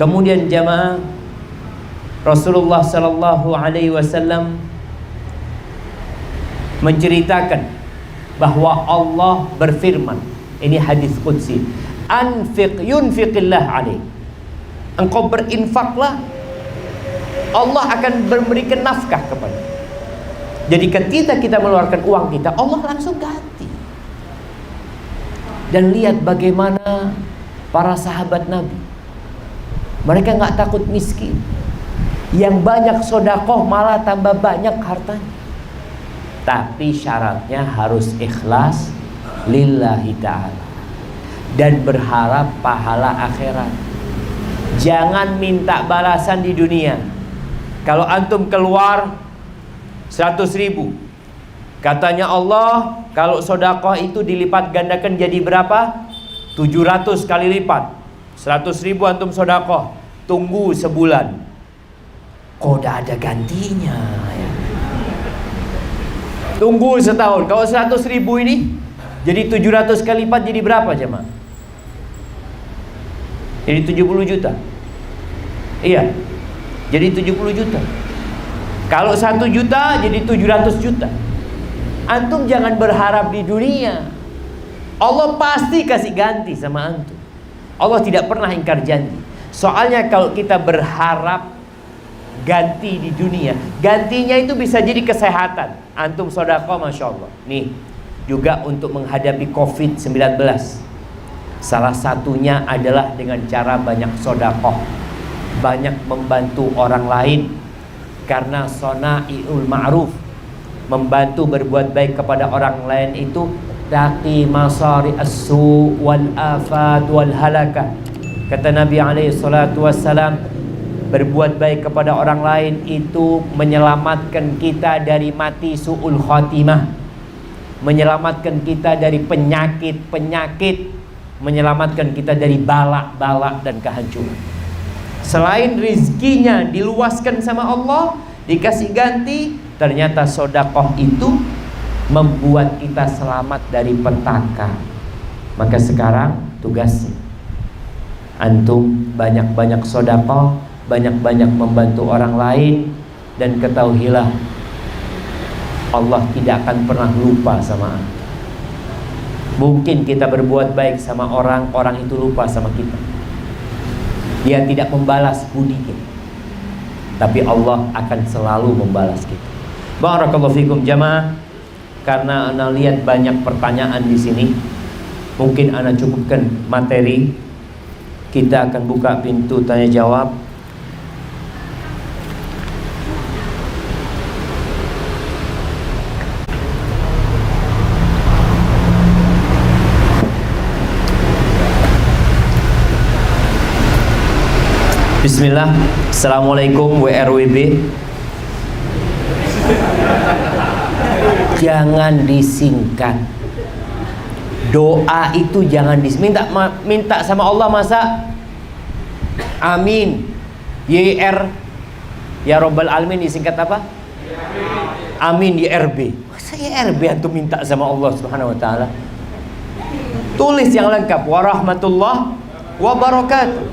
Kemudian jamaah, Rasulullah sallallahu alaihi wasallam menceritakan bahwa Allah berfirman, ini hadis qudsi, anfiq yunfiqillah alaik. Engkau berinfaklah, Allah akan memberikan nafkah kepada. Jadi ketika kita mengeluarkan uang kita, Allah langsung ganti. Dan lihat bagaimana para sahabat Nabi, mereka nggak takut miskin. Yang banyak sodakoh malah tambah banyak hartanya. Tapi syaratnya harus ikhlas lillahi ta'ala dan berharap pahala akhirat. Jangan minta balasan di dunia. Kalau antum keluar 100.000, katanya Allah, kalau sodakoh itu dilipat gandakan jadi berapa? 700 kali lipat. 100.000 antum sodakoh, tunggu sebulan, kok udah ada gantinya ya. Tunggu setahun. Kalau 100.000 ini jadi 700 kali lipat jadi berapa jemaah? Jadi 70 juta. Iya, jadi 70 juta. Kalau 1 juta jadi 700 juta. Antum jangan berharap di dunia. Allah pasti kasih ganti sama antum. Allah tidak pernah ingkar janji. Soalnya kalau kita berharap ganti di dunia, gantinya itu bisa jadi kesehatan. Antum sodako, Masya Allah. Nih, juga untuk menghadapi COVID-19, salah satunya adalah dengan cara banyak sodako, banyak membantu orang lain. Karena sona'iul ma'ruf, membantu berbuat baik kepada orang lain itu taqi masari as-su wal afat wal halakah. Kata Nabi alaihi salatu wassalam, berbuat baik kepada orang lain itu menyelamatkan kita dari mati su'ul khotimah, menyelamatkan kita dari penyakit-penyakit, menyelamatkan kita dari bala-bala dan kehancuran. Selain rizkinya diluaskan sama Allah, dikasih ganti, ternyata sodakoh itu membuat kita selamat dari petaka. Maka sekarang tugasnya antum banyak-banyak sodakoh, banyak-banyak membantu orang lain, dan ketahuilah Allah tidak akan pernah lupa sama antum. Mungkin kita berbuat baik sama orang, orang itu lupa sama kita, dia tidak membalas budi kita, tapi Allah akan selalu membalas kita. Barakallahu fikum jamaah. Karena ana lihat banyak pertanyaan di sini, mungkin ana cukupkan materi. Kita akan buka pintu tanya jawab. Bismillah. Assalamualaikum WRWB. Jangan disingkat. Doa itu jangan minta sama Allah masa amin. YR ya Rabbal Alamin disingkat apa? Amin YRB. Masa YRB antum minta sama Allah Subhanahu wa taala? Tulis yang lengkap, warahmatullah wabarakatuh.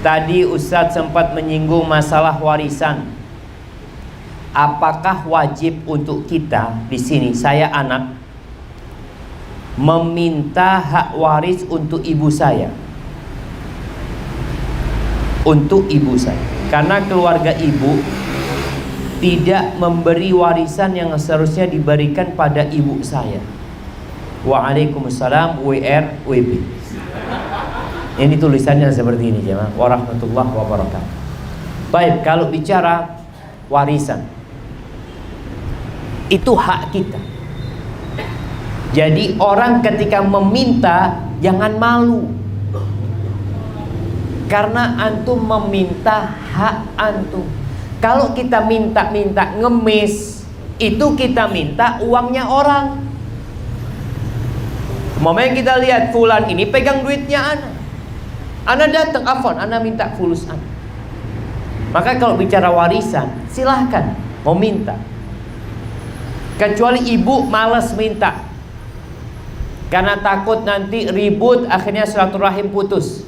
Tadi Ustadz sempat menyinggung masalah warisan. Apakah wajib untuk kita di sini, saya anak, meminta hak waris untuk ibu saya? Untuk ibu saya. Karena keluarga ibu tidak memberi warisan yang seharusnya diberikan pada ibu saya. Waalaikumsalam WRWB. Ini tulisannya seperti ini jemaah. Warahmatullahi wabarakatuh. Baik, kalau bicara warisan, itu hak kita. Jadi orang ketika meminta jangan malu, karena antum meminta hak antum. Kalau kita minta ngemis, itu kita minta uangnya orang. Momen kita lihat fulan ini pegang duitnya ana datang, afwan, ana minta fulus ana. Maka kalau bicara warisan, silahkan mau minta. Kecuali ibu malas minta, karena takut nanti ribut, akhirnya silaturahim putus.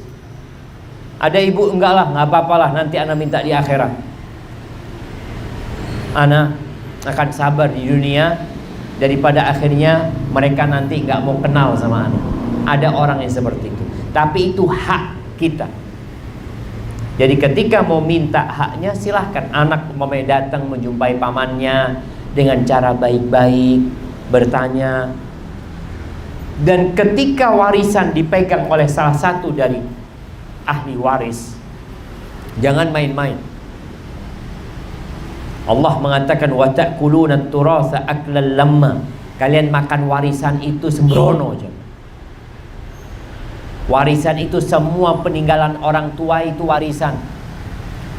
Ada ibu, enggak lah, nggak apa-apalah, nanti ana minta di akhirat. Ana akan sabar di dunia, daripada akhirnya mereka nanti nggak mau kenal sama anak. Ada orang yang seperti itu, tapi itu hak kita. Jadi ketika mau minta haknya, silahkan. Anak umpamanya datang menjumpai pamannya dengan cara baik-baik, bertanya. Dan ketika warisan dipegang oleh salah satu dari ahli waris, jangan main-main. Allah mengatakan wa ta'kuluna at-turatsa aklan lamma. Kalian makan warisan itu sembrono aja. Warisan itu semua peninggalan orang tua itu warisan.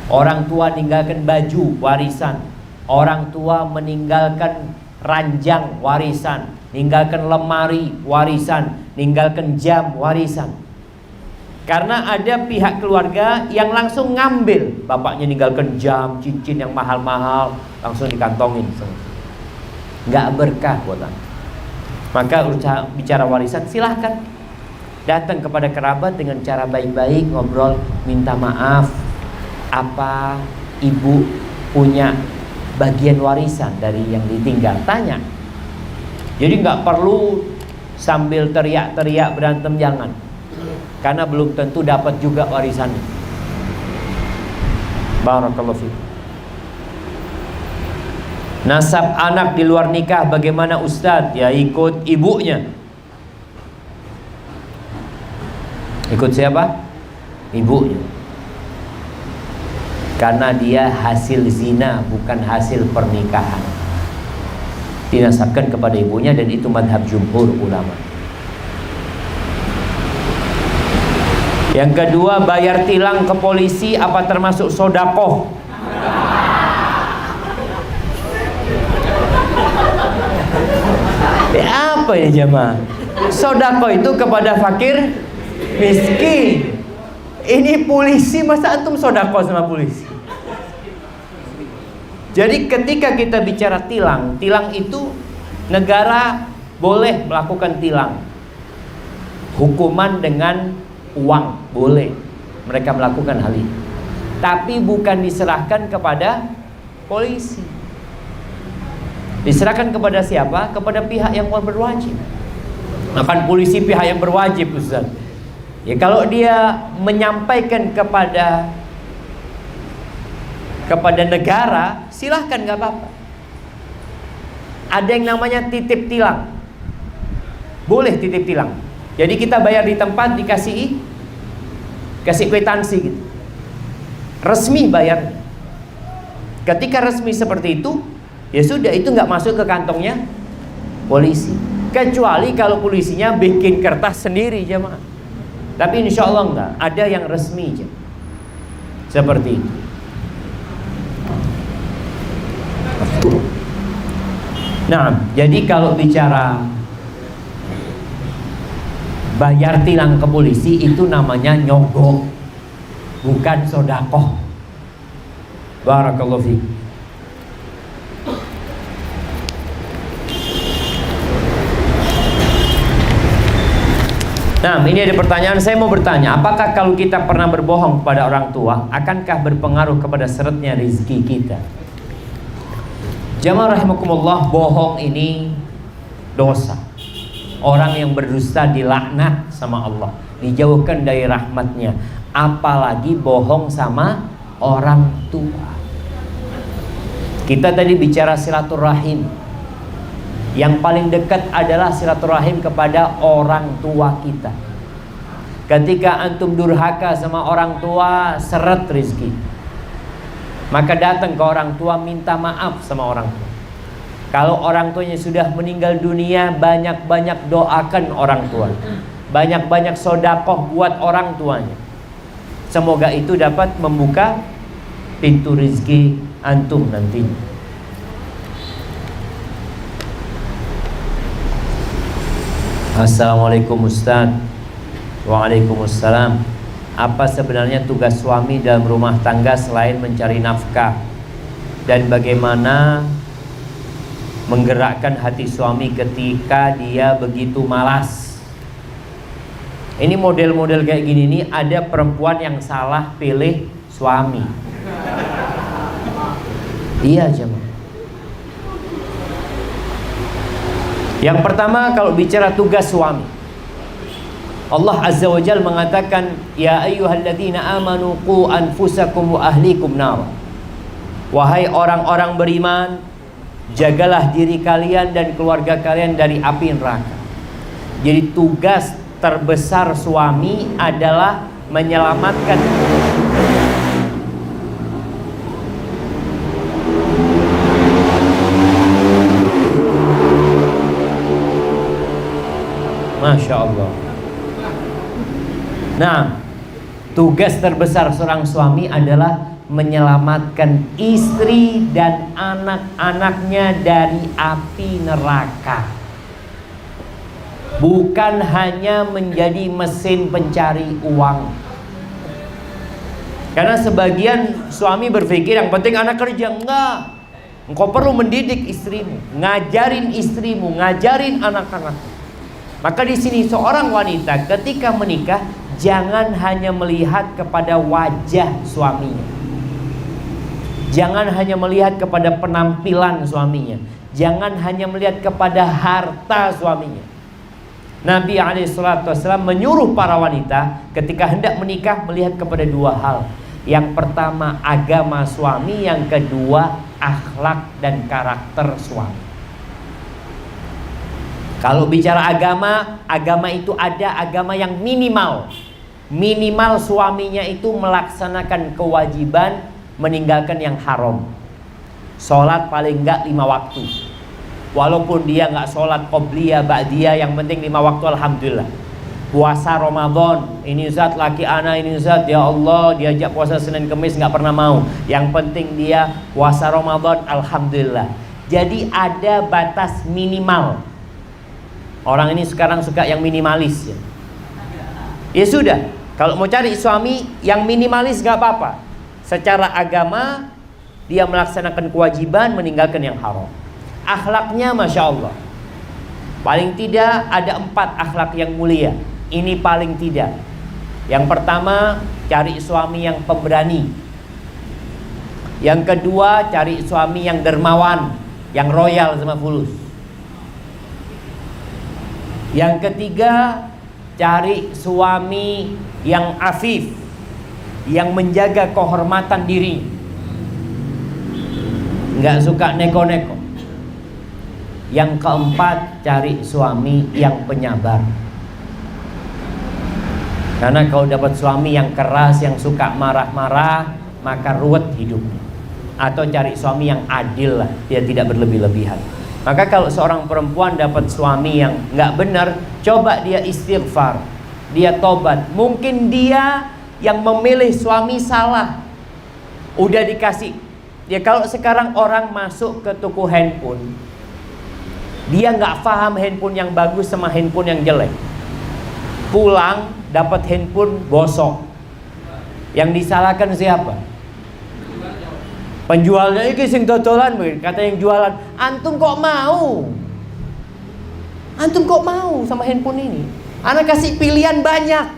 Orang tua meninggalkan baju, warisan. Orang tua meninggalkan ranjang, warisan. Meninggalkan lemari, warisan. Meninggalkan jam, warisan. Karena ada pihak keluarga yang langsung ngambil. Bapaknya ninggalkan jam, cincin yang mahal-mahal, langsung dikantongin. Nggak berkah buat anak. Maka bicara warisan, silahkan. Datang kepada kerabat dengan cara baik-baik, ngobrol, minta maaf. Apa ibu punya bagian warisan dari yang ditinggal? Tanya. Jadi nggak perlu sambil teriak-teriak berantem, jangan. Karena belum tentu dapat juga warisannya. Barakallahu fiik. Nasab anak di luar nikah bagaimana Ustadz? Ya ikut ibunya. Ikut siapa? Ibunya. Karena dia hasil zina, bukan hasil pernikahan. Dinasabkan kepada ibunya, dan itu madhab jumhur ulama. Yang kedua, bayar tilang ke polisi apa termasuk sodakoh? Apa ya jemaah? Sodakoh itu kepada fakir miskin. Ini polisi, masa antum sodakoh sama polisi? Jadi ketika kita bicara tilang, tilang itu negara boleh melakukan tilang. Hukuman dengan uang boleh mereka melakukan hal ini, tapi bukan diserahkan kepada polisi. Diserahkan kepada siapa? Kepada pihak yang berwajib. Akan polisi pihak yang berwajib, Ustaz. Ya kalau dia menyampaikan kepada negara, silahkan, nggak apa-apa. Ada yang namanya titip tilang, boleh titip tilang. Jadi kita bayar di tempat, kasih kwitansi gitu, resmi bayar. Ketika resmi seperti itu, ya sudah, itu nggak masuk ke kantongnya polisi. Kecuali kalau polisinya bikin kertas sendiri jemaah. Tapi insya Allah enggak, ada yang resmi aja. Seperti itu. Nah, jadi kalau bicara bayar tilang ke polisi, itu namanya nyogok, bukan sodakoh. Barakallahu fiik. Nah, ini ada pertanyaan. Saya mau bertanya, apakah kalau kita pernah berbohong kepada orang tua, akankah berpengaruh kepada seretnya rezeki kita? Jamaah rahimakumullah, bohong ini dosa. Orang yang berdusta dilaknat sama Allah, dijauhkan dari rahmatnya. Apalagi bohong sama orang tua. Kita tadi bicara silaturahim. Yang paling dekat adalah silaturahim kepada orang tua kita. Ketika antum durhaka sama orang tua, seret rezeki. Maka datang ke orang tua, minta maaf sama orang tua. Kalau orang tuanya sudah meninggal dunia, banyak-banyak doakan orang tua. Banyak-banyak sodakoh buat orang tuanya. Semoga itu dapat membuka pintu rezeki antum nantinya. Assalamualaikum Ustaz. Waalaikumsalam. Apa sebenarnya tugas suami dalam rumah tangga selain mencari nafkah? Dan bagaimana menggerakkan hati suami ketika dia begitu malas? Ini model-model kayak gini nih, ada perempuan yang salah pilih suami. Iya jemaah. Yang pertama, kalau bicara tugas suami, Allah Azza wa Jalla mengatakan, ya ayyuhalladzina amanu qu anfusakum wa ahlikum nar. Wahai orang-orang beriman, jagalah diri kalian dan keluarga kalian dari api neraka. Jadi tugas terbesar suami adalah menyelamatkan Masya Allah. Nah, tugas terbesar seorang suami adalah menyelamatkan istri dan anak-anaknya dari api neraka. Bukan hanya menjadi mesin pencari uang. Karena sebagian suami berpikir yang penting anak kerja. Enggak. Engkau perlu mendidik istrimu, ngajarin istrimu, ngajarin anak-anakmu. Maka di sini seorang wanita ketika menikah jangan hanya melihat kepada wajah suaminya. Jangan hanya melihat kepada penampilan suaminya. Jangan hanya melihat kepada harta suaminya. Nabi SAW menyuruh para wanita ketika hendak menikah melihat kepada dua hal. Yang pertama agama suami, yang kedua akhlak dan karakter suami. Kalau bicara agama, agama itu ada agama yang minimal. Minimal suaminya itu melaksanakan kewajiban, meninggalkan yang haram. Sholat paling enggak 5 waktu. Walaupun dia enggak sholat qobliyah, ba'diyah, yang penting 5 waktu alhamdulillah. Puasa Ramadan, ini Ustaz laki anak, ini Ustaz ya Allah diajak puasa Senin Kemis enggak pernah mau. Yang penting dia puasa Ramadan alhamdulillah. Jadi ada batas minimal. Orang ini sekarang suka yang minimalis ya. Ya sudah, kalau mau cari suami yang minimalis gak apa-apa. Secara agama dia melaksanakan kewajiban, meninggalkan yang haram. Akhlaknya Masya Allah, paling tidak ada 4 akhlak yang mulia. Ini paling tidak. Yang pertama, cari suami yang pemberani. Yang kedua, cari suami yang dermawan, yang royal sama fulus. Yang ketiga, cari suami yang afif, yang menjaga kehormatan diri, nggak suka neko-neko. Yang keempat, cari suami yang penyabar. Karena kalau dapat suami yang keras, yang suka marah-marah, maka ruwet hidupnya. Atau cari suami yang adil lah, dia tidak berlebih-lebihan. Maka kalau seorang perempuan dapat suami yang nggak benar, coba dia istighfar, dia tobat. Mungkin dia yang memilih suami salah, udah dikasih. Ya kalau sekarang orang masuk ke toko handphone, dia nggak paham handphone yang bagus sama handphone yang jelek. Pulang dapat handphone bosok. Yang disalahkan siapa? Penjualnya iki sing dodolan, kata yang jualan, antum kok mau? Antum kok mau sama handphone ini? Anak kasih pilihan banyak.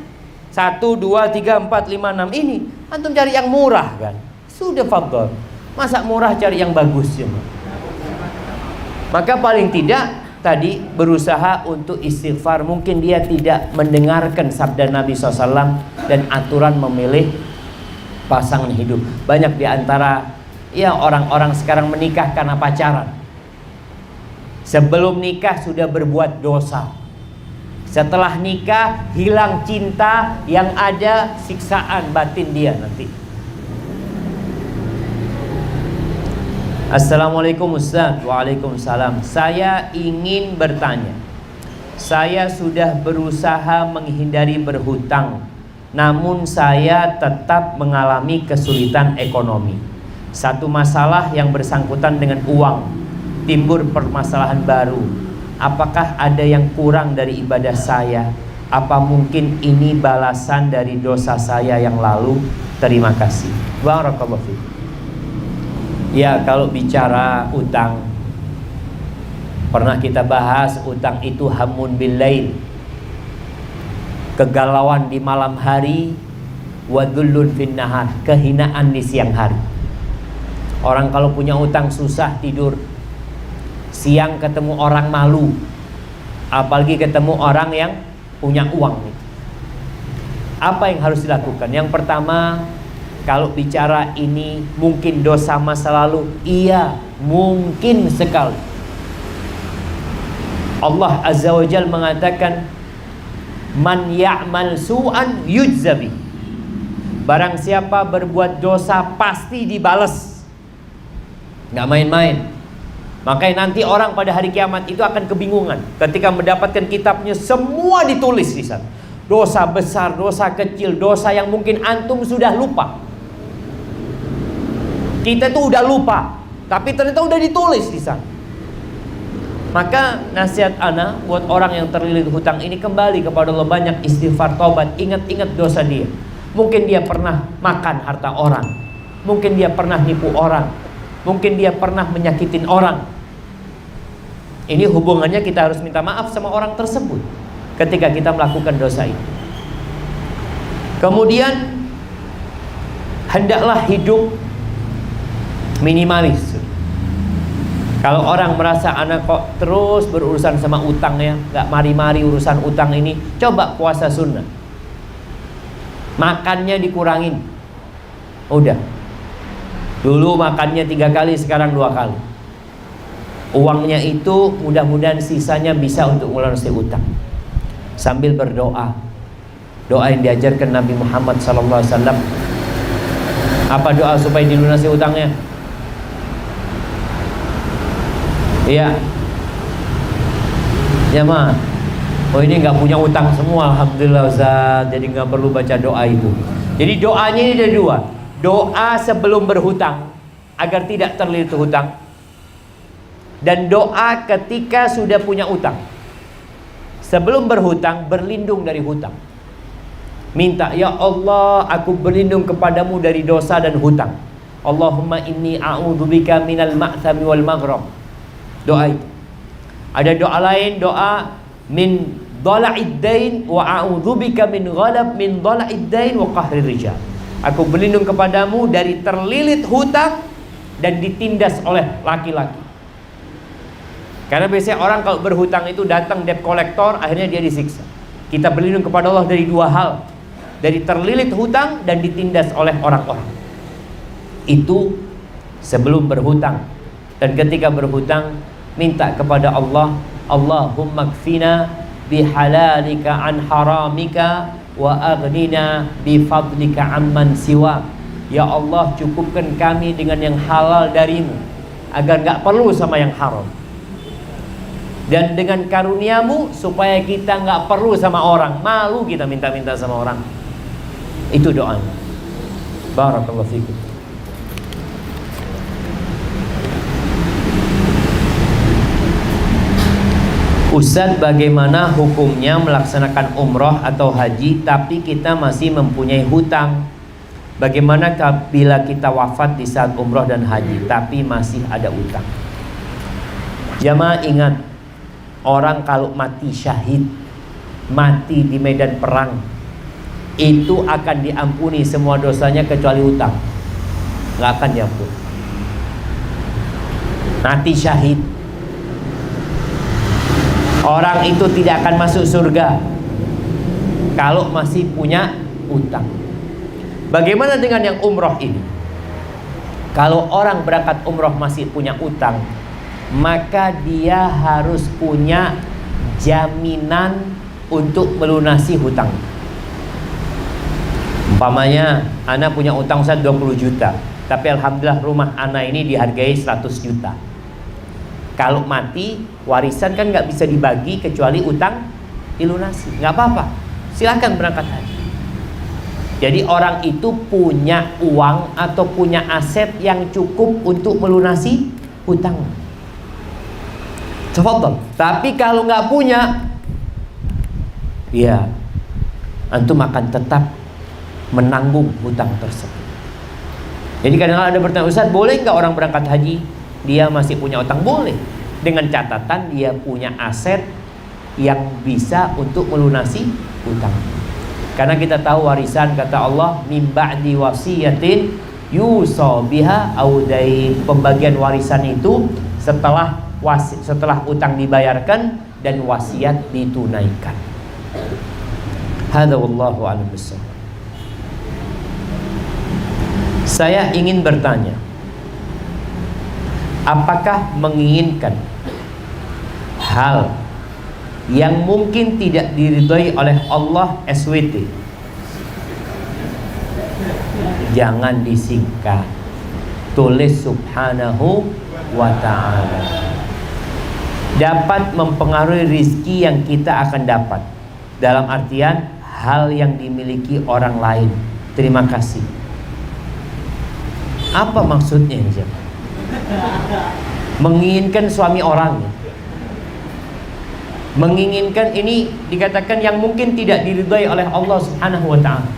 1, 2, 3, 4, 5, 6 ini. Antum cari yang murah kan? Sudah fadhol. Masa murah cari yang bagus ya? Maka paling tidak tadi berusaha untuk istighfar. Mungkin dia tidak mendengarkan sabda Nabi SAW dan aturan memilih pasangan hidup. Banyak di antara ya orang-orang sekarang menikah karena pacaran. Sebelum nikah sudah berbuat dosa. Setelah nikah hilang cinta, yang ada siksaan batin dia nanti. Assalamualaikum Ustaz. Waalaikumsalam. Saya ingin bertanya. Saya sudah berusaha menghindari berhutang, namun saya tetap mengalami kesulitan ekonomi. Satu masalah yang bersangkutan dengan uang, timbul permasalahan baru. Apakah ada yang kurang dari ibadah saya? Apa mungkin ini balasan dari dosa saya yang lalu? Terima kasih. Barakallahu fiik. Ya, kalau bicara utang, pernah kita bahas utang itu hamun bil lail, kegalauan di malam hari, wa dhullun fin nahar, kehinaan di siang hari. Orang kalau punya utang susah tidur. Siang ketemu orang malu. apalagi ketemu orang yang punya uang. Apa yang harus dilakukan? Yang pertama, kalau bicara ini mungkin dosa masa lalu, iya, mungkin sekali. Allah Azza wa Jalla mengatakan, man ya'mal su'an yujzabi. Barang siapa berbuat dosa pasti dibalas. Nggak main-main. Makanya nanti orang pada hari kiamat itu akan kebingungan ketika mendapatkan kitabnya, semua ditulis di sana. Dosa besar, dosa kecil, dosa yang mungkin antum sudah lupa. Kita tuh udah lupa, tapi ternyata udah ditulis di sana. Maka nasihat ana buat orang yang terlilit hutang ini, kembali kepada Allah, banyak istighfar, taubat, ingat-ingat dosa dia. Mungkin dia pernah makan harta orang, mungkin dia pernah nipu orang, mungkin dia pernah menyakitin orang. Ini hubungannya kita harus minta maaf sama orang tersebut ketika kita melakukan dosa itu. Kemudian hendaklah hidup minimalis. Kalau orang merasa anak kok terus berurusan sama utangnya, nggak mari-mari urusan utang ini, coba puasa sunnah. Makannya dikurangin. Udah. Dulu makannya 3 kali, sekarang 2 kali. Uangnya itu mudah-mudahan sisanya bisa untuk melunasi utang. Sambil berdoa. Doa yang diajarkan Nabi Muhammad SAW. Apa doa supaya dilunasi utangnya? Iya. Ya mah. Oh ini nggak punya utang semua, alhamdulillah Ustaz. Jadi nggak perlu baca doa itu. Jadi doanya ini ada 2. Doa sebelum berhutang agar tidak terlilit hutang, dan doa ketika sudah punya utang. Sebelum berhutang, berlindung dari hutang. Minta, ya Allah, aku berlindung kepadamu dari dosa dan hutang. Allahumma inni a'udzubika minal ma'thami wal maghram. Doa itu. Ada doa lain, doa min dhala'id dain wa a'udzubika min dhala'id dain wa qahrir rijal. Aku berlindung kepadamu dari terlilit hutang dan ditindas oleh laki-laki. Karena biasanya orang kalau berhutang itu datang debt collector, akhirnya dia disiksa. Kita berlindung kepada Allah dari 2 hal, dari terlilit hutang dan ditindas oleh orang-orang. Itu sebelum berhutang. Dan ketika berhutang, minta kepada Allah, Allahumma kfina bihalalika an haramika wa aghnina bifadlika amman siwa. Ya Allah, cukupkan kami dengan yang halal darimu agar gak perlu sama yang haram, dan dengan karuniamu supaya kita gak perlu sama orang, malu kita minta-minta sama orang. Itu doanya. Barakallahu fikum. Ustaz, bagaimana hukumnya melaksanakan umroh atau haji tapi kita masih mempunyai hutang? Bagaimana bila kita wafat di saat umroh dan haji tapi masih ada utang? Jamaah ingat, orang kalau mati syahid, mati di medan perang, itu akan diampuni semua dosanya kecuali utang. Nggak akan diampuni. Mati syahid, orang itu tidak akan masuk surga kalau masih punya utang. Bagaimana dengan yang umroh ini? Kalau orang berangkat umroh masih punya utang, maka dia harus punya jaminan untuk melunasi hutang. Umpamanya ana punya utang 20 juta, tapi alhamdulillah rumah ana ini dihargai 100 juta. Kalau mati, warisan kan nggak bisa dibagi kecuali utang dilunasi. Nggak apa-apa, silakan berangkat haji. Jadi orang itu punya uang atau punya aset yang cukup untuk melunasi hutang. Tafadhol. Tapi kalau nggak punya, ya antum akan tetap menanggung hutang tersebut. Jadi kadang-kadang ada bertanya, Ustaz, boleh nggak orang berangkat haji dia masih punya utang? Boleh, dengan catatan dia punya aset yang bisa untuk melunasi hutang. Karena kita tahu warisan, kata Allah, min ba'di wasiyatin yusa biha au dain. Pembagian warisan itu setelah utang dibayarkan dan wasiat ditunaikan. Hadza wallahu a'lam bishawab. Saya ingin bertanya, apakah menginginkan hal yang mungkin tidak diridhai oleh Allah SWT? Jangan disingkat, tulis subhanahu wa ta'ala. Dapat mempengaruhi rizki yang kita akan dapat, dalam artian hal yang dimiliki orang lain. Terima kasih. Apa maksudnya ini? Menginginkan suami orang, menginginkan ini dikatakan yang mungkin tidak diridhai oleh Allah Subhanahu wa ta'ala.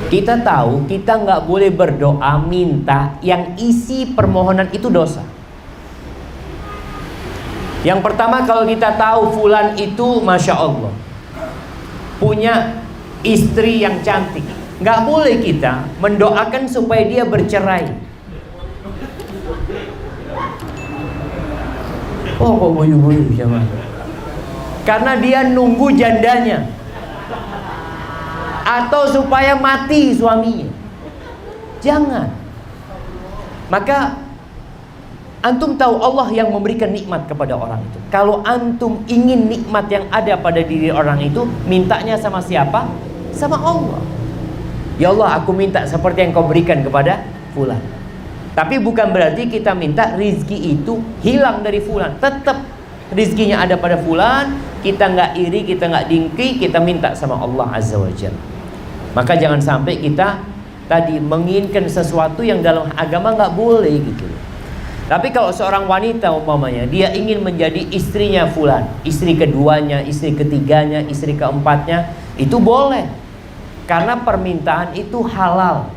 Kita tahu kita nggak boleh berdoa minta yang isi permohonan itu dosa. Yang pertama, kalau kita tahu fulan itu Masya Allah punya istri yang cantik, nggak boleh kita mendoakan supaya dia bercerai. Oh kok boyu-boyu sama? Karena dia nunggu jandanya, atau supaya mati suaminya. Jangan. Maka antum tahu Allah yang memberikan nikmat kepada orang itu. Kalau antum ingin nikmat yang ada pada diri orang itu, mintanya sama siapa? Sama Allah. Ya Allah, aku minta seperti yang kau berikan kepada fulan. Tapi bukan berarti kita minta rizki itu hilang dari fulan. Tetap rizkinya ada pada fulan. Kita nggak iri, kita nggak dengki, kita minta sama Allah Azza wa Jalla. Maka jangan sampai kita tadi menginginkan sesuatu yang dalam agama nggak boleh gitu. Tapi kalau seorang wanita umpamanya dia ingin menjadi istrinya fulan, istri keduanya, istri ketiganya, istri keempatnya, itu boleh. Karena permintaan itu halal.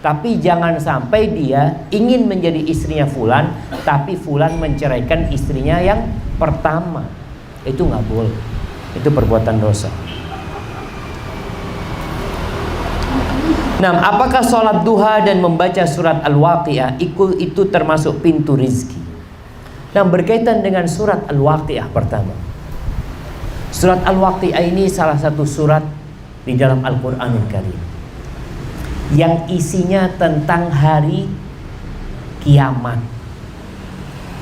Tapi jangan sampai dia ingin menjadi istrinya fulan, tapi fulan menceraikan istrinya yang pertama. Itu nggak boleh. Itu perbuatan dosa. Nah, apakah sholat duha dan membaca surat Al-Waqi'ah itu termasuk pintu rizki? Nah, berkaitan dengan surat Al-Waqi'ah pertama. Surat Al-Waqi'ah ini salah satu surat di dalam Al-Quranul Karim yang isinya tentang hari kiamat.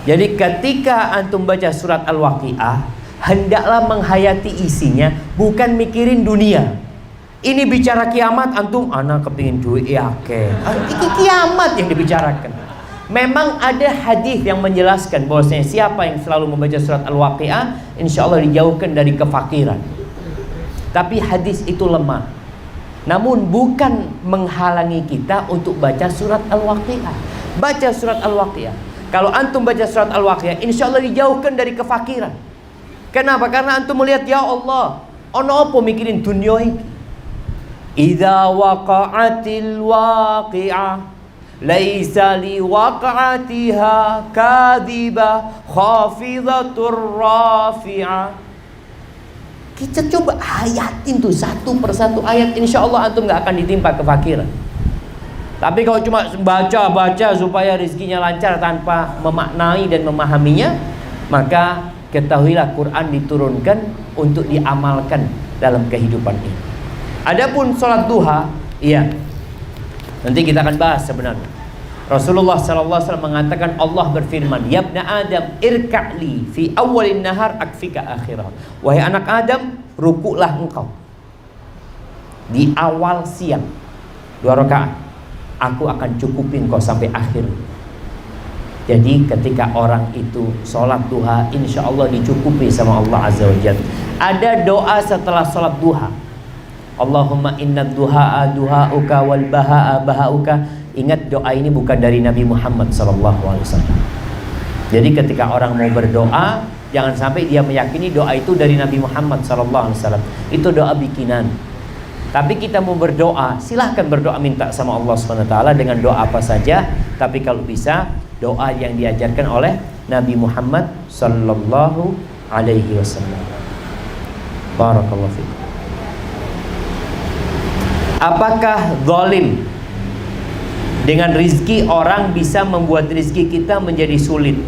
Jadi ketika antum baca surat Al-Waqi'ah, hendaklah menghayati isinya, bukan mikirin dunia. Ini bicara kiamat, antum anak kepingin duit ya ke. Ini kiamat yang dibicarakan. Memang ada hadis yang menjelaskan bahwasanya siapa yang selalu membaca surat Al-Waqi'ah, insya Allah dijauhkan dari kefakiran. Tapi hadis itu lemah. Namun bukan menghalangi kita untuk baca surat Al-Waqi'ah. Baca surat Al-Waqi'ah. Kalau antum baca surat Al-Waqi'ah, insya Allah dijauhkan dari kefakiran. Kenapa? Karena antum melihat, ya Allah, ono apa mikirin dunia ini? Idza waqa'atil waqi'ah laisa liwaqa'atiha kadhibah khafidatur rafi'ah. Kita coba hayatin tuh satu persatu ayat, insya Allah antum gak akan ditimpa kefakiran. Tapi kalau cuma baca supaya rezekinya lancar tanpa memaknai dan memahaminya, maka ketahuilah Quran diturunkan untuk diamalkan dalam kehidupan ini. Adapun sholat duha, iya, nanti kita akan bahas sebenarnya. Rasulullah SAW mengatakan, Allah berfirman, Ya ibna Adam, irka'li fi awalin nahar akfika akhirah. Wahai anak Adam, rukuklah engkau di awal siang 2 rakaat, aku akan cukupi engkau sampai akhir. Jadi ketika orang itu sholat duha, insya Allah dicukupi sama Allah Azza wa Jalla. Ada doa setelah sholat duha, Allahumma inna duha'a duha'uka wal baha'a baha'uka. Ingat, doa ini bukan dari Nabi Muhammad SAW. Jadi ketika orang mau berdoa, jangan sampai dia meyakini doa itu dari Nabi Muhammad SAW. Itu doa bikinan. Tapi kita mau berdoa, silahkan berdoa minta sama Allah SWT dengan doa apa saja. Tapi kalau bisa, doa yang diajarkan oleh Nabi Muhammad SAW. Barakallahu fiikum. Apakah zalim dengan rizki orang bisa membuat rizki kita menjadi sulit?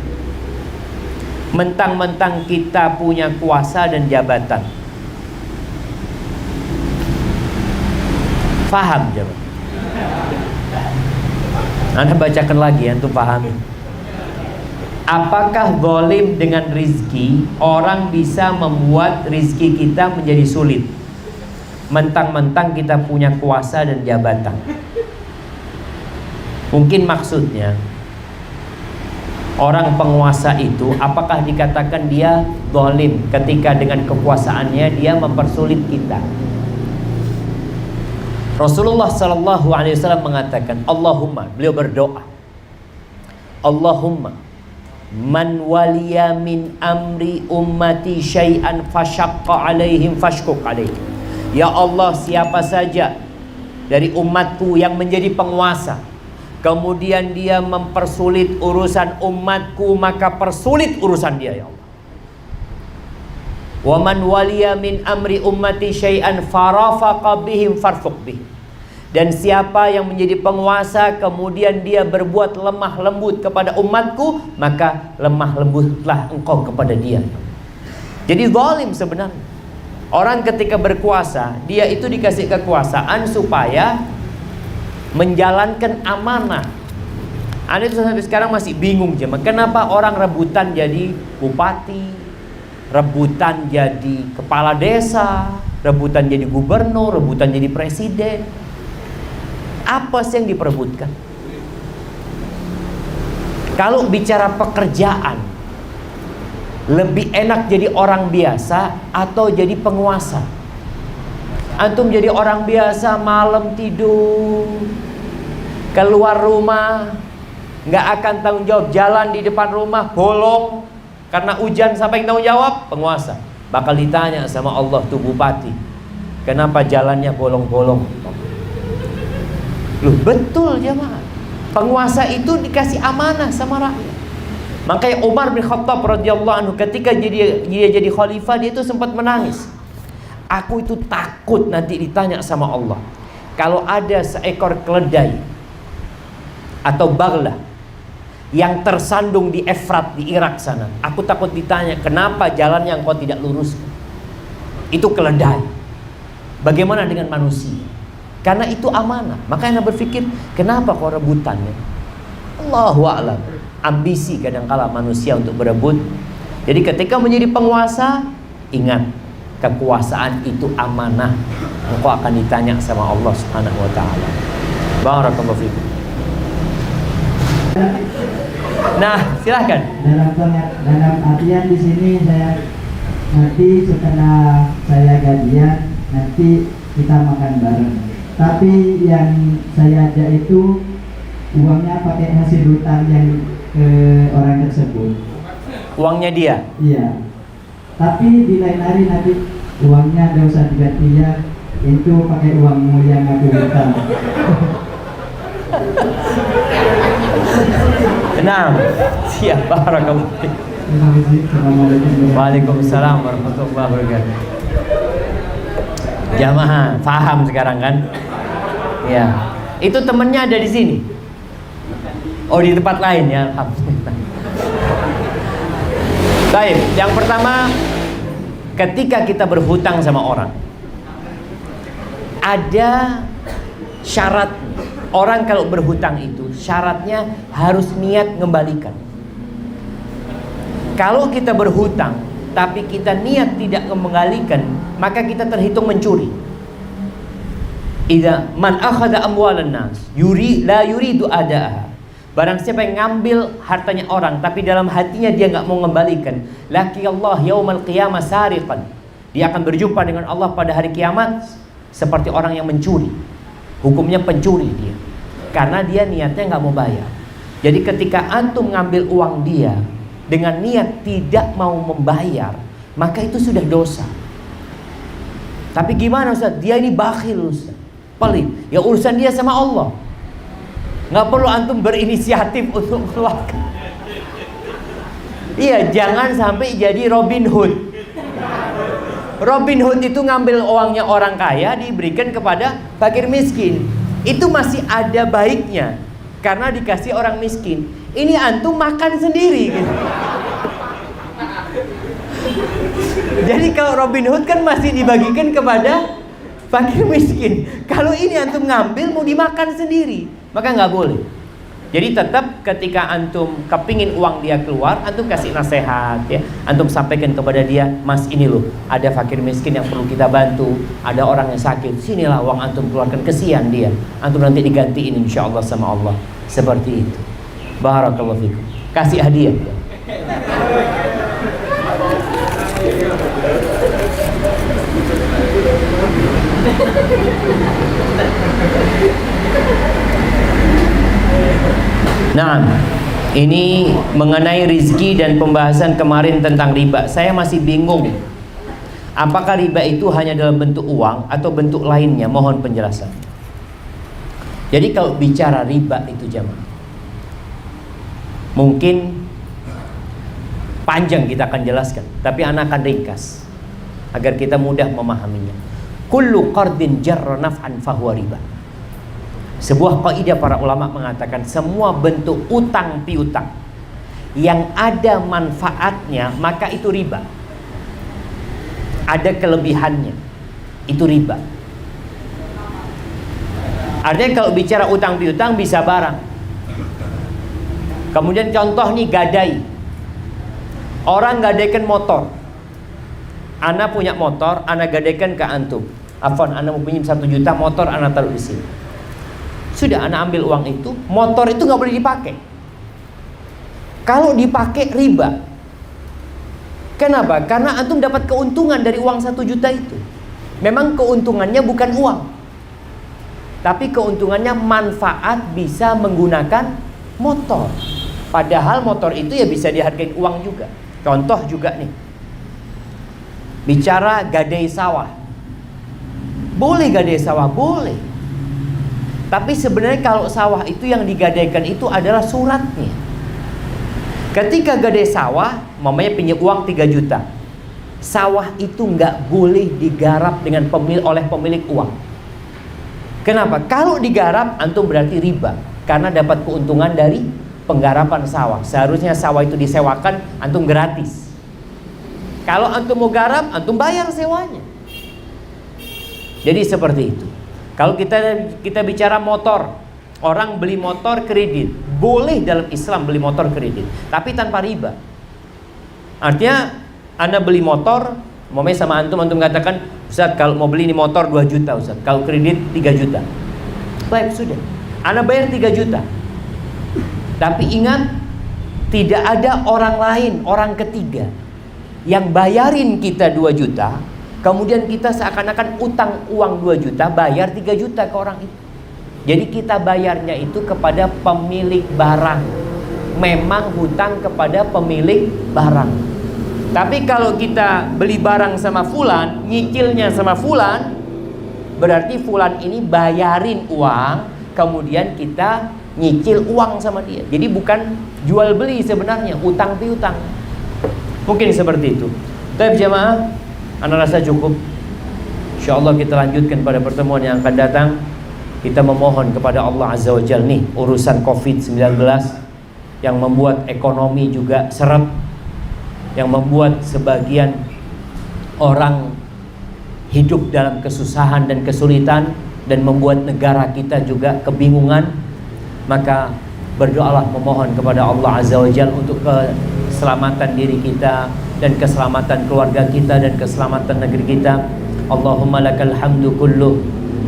Mentang-mentang kita punya kuasa dan jabatan. Faham coba? Anda bacakan lagi, antum pahami. Apakah zalim dengan rizki? Orang bisa membuat rizki kita menjadi sulit. Mentang-mentang kita punya kuasa dan jabatan. Mungkin maksudnya, orang penguasa itu apakah dikatakan dia zalim ketika dengan kekuasaannya dia mempersulit kita? Rasulullah sallallahu alaihi wasallam mengatakan, Allahumma, beliau berdoa, Allahumma man waliya min amri ummati syai'an fashaqqa alaihim fashquq alaihim. Ya Allah, siapa saja dari umatku yang menjadi penguasa, kemudian dia mempersulit urusan umatku, maka persulit urusan dia ya Allah. Wa man waliya min amri ummati syai'an farafaqa bihim farfuq bihim. Dan siapa yang menjadi penguasa kemudian dia berbuat lemah lembut kepada umatku, maka lemah lembutlah engkau kepada dia. Jadi zalim sebenarnya. Orang ketika berkuasa, dia itu dikasih kekuasaan supaya menjalankan amanah. Anda itu sampai sekarang masih bingung jemaah, kenapa orang rebutan jadi bupati, rebutan jadi kepala desa, rebutan jadi gubernur, rebutan jadi presiden. Apa sih yang diperebutkan? Kalau bicara pekerjaan, lebih enak jadi orang biasa atau jadi penguasa? Antum jadi orang biasa, malam tidur, keluar rumah, nggak akan tanggung jawab, jalan di depan rumah bolong karena hujan, siapa yang tanggung jawab? Penguasa. Bakal ditanya sama Allah tuh bupati, kenapa jalannya bolong-bolong? Loh, betul jemaah. Penguasa itu dikasih amanah sama rakyat. Makanya Umar bin Khattab radhiyallahu anhu ketika dia jadi khalifah, dia itu sempat menangis. Aku itu takut nanti ditanya sama Allah, kalau ada seekor keledai atau bagla yang tersandung di Efrat di Irak sana, aku takut ditanya, kenapa jalan yang kau tidak lurus? Itu keledai. Bagaimana dengan manusia? Karena itu amanah. Makanya Anda berpikir, kenapa kau rebutan ya? Allahu a'lam. Ambisi kadangkala manusia untuk berebut. Jadi ketika menjadi penguasa, ingat, kekuasaan itu amanah. Engkau akan ditanya sama Allah Subhanahu wa taala. Barakallahu fikum. Nah, silakan. Dalam artian di sini saya nanti setelah saya gajian nanti kita makan bareng. Tapi yang saya ajak itu uangnya pakai hasil hutang yang ke orang tersebut. Uangnya dia? Iya. Tapi di lain hari nanti uangnya tidak usah diganti ya, itu pakai uangmu yang aku hutang. Nah, siap. Barakallahu fiik. Waalaikumsalam warahmatullahi wabarakatuh. Jamaah paham sekarang kan? Ya, itu temennya ada di sini. Oh, di tempat lain ya. Baik, yang pertama, ketika kita berhutang sama orang, ada syarat. Orang kalau berhutang itu syaratnya harus niat mengembalikan. Kalau kita berhutang tapi kita niat tidak mengembalikan, maka kita terhitung mencuri. Idza man akhadha amwalan nas la yuridu adaaha. Barang siapa yang ngambil hartanya orang tapi dalam hatinya dia enggak mau mengembalikan, laki Allah yaumal qiyamah sariqan. Dia akan berjumpa dengan Allah pada hari kiamat seperti orang yang mencuri. Hukumnya pencuri dia, karena dia niatnya enggak mau bayar. Jadi ketika antum ngambil uang dia dengan niat tidak mau membayar, maka itu sudah dosa. Tapi gimana Ustaz? Dia ini bakhil Ustaz, pelit. Ya urusan dia sama Allah. Nggak perlu antum berinisiatif untuk mengeluarkan. Iya, jangan sampai jadi Robin Hood. Robin Hood itu ngambil uangnya orang kaya diberikan kepada fakir miskin. Itu masih ada baiknya, karena dikasih orang miskin. Ini antum makan sendiri gitu. Jadi kalau Robin Hood kan masih dibagikan kepada fakir miskin. Kalau ini antum ngambil mau dimakan sendiri, maka nggak boleh. Jadi tetap ketika antum kepingin uang dia keluar, antum kasih nasihat ya. Antum sampaikan kepada dia, Mas ini loh, ada fakir miskin yang perlu kita bantu, ada orang yang sakit, sinilah uang antum keluarkan, kesian dia. Antum nanti digantiin insya Allah sama Allah. Seperti itu. Barakallahu fikum. Kasih hadiah ya. Nah, ini mengenai rizki dan pembahasan kemarin tentang riba. Saya masih bingung, apakah riba itu hanya dalam bentuk uang atau bentuk lainnya? Mohon penjelasan. Jadi kalau bicara riba itu jamaah, mungkin panjang kita akan jelaskan, tapi anak akan ringkas agar kita mudah memahaminya. Kullu qardin jarra naf'an fahuwa riba. Sebuah kaidah para ulama mengatakan semua bentuk utang piutang yang ada manfaatnya maka itu riba. Ada kelebihannya, itu riba. Artinya kalau bicara utang piutang bisa barang. Kemudian contoh nih gadai. Orang gadaikan motor. Ana punya motor, ana gadaikan ke antum. Afwan, ana mau pinjam 1 juta motor, ana taruh di sini. Sudah, ana ambil uang itu, motor itu nggak boleh dipakai. Kalau dipakai riba. Kenapa? Karena antum dapat keuntungan dari uang 1 juta itu. Memang keuntungannya bukan uang, tapi keuntungannya manfaat bisa menggunakan motor. Padahal motor itu ya bisa dihargai uang juga. Contoh juga nih, bicara gadai sawah. Boleh gadai sawah, boleh. Tapi sebenarnya kalau sawah itu yang digadaikan itu adalah suratnya. Ketika gadai sawah, mamanya pinjam uang 3 juta. Sawah itu nggak boleh digarap dengan oleh pemilik uang. Kenapa? Kalau digarap, antum berarti riba. Karena dapat keuntungan dari penggarapan sawah. Seharusnya sawah itu disewakan, antum gratis. Kalau antum mau garap, antum bayar sewanya. Jadi seperti itu. Kalau kita bicara motor, orang beli motor kredit, boleh dalam Islam beli motor kredit, tapi tanpa riba. Artinya Anda beli motor, momenya sama antum katakan, Ustaz kalau mau beli ini motor 2 juta Ustaz, kalau kredit 3 juta. Baik, sudah, Anda bayar 3 juta. Tapi ingat, tidak ada orang lain, orang ketiga yang bayarin kita 2 juta. Kemudian kita seakan-akan utang uang 2 juta, bayar 3 juta ke orang itu. Jadi kita bayarnya itu kepada pemilik barang. Memang hutang kepada pemilik barang. Tapi kalau kita beli barang sama fulan, nyicilnya sama fulan, berarti fulan ini bayarin uang, kemudian kita nyicil uang sama dia. Jadi bukan jual beli sebenarnya, utang piutang. Mungkin seperti itu. Tapi jemaah, Anda rasa cukup. InsyaAllah kita lanjutkan pada pertemuan yang akan datang. Kita memohon kepada Allah Azza wa Jalla nih, urusan COVID-19 yang membuat ekonomi juga seret, yang membuat sebagian orang hidup dalam kesusahan dan kesulitan, dan membuat negara kita juga kebingungan. Maka berdoalah, memohon kepada Allah Azza wa Jalla untuk keselamatan diri kita dan keselamatan keluarga kita dan keselamatan negeri kita. Allahumma lakal hamdu kulluh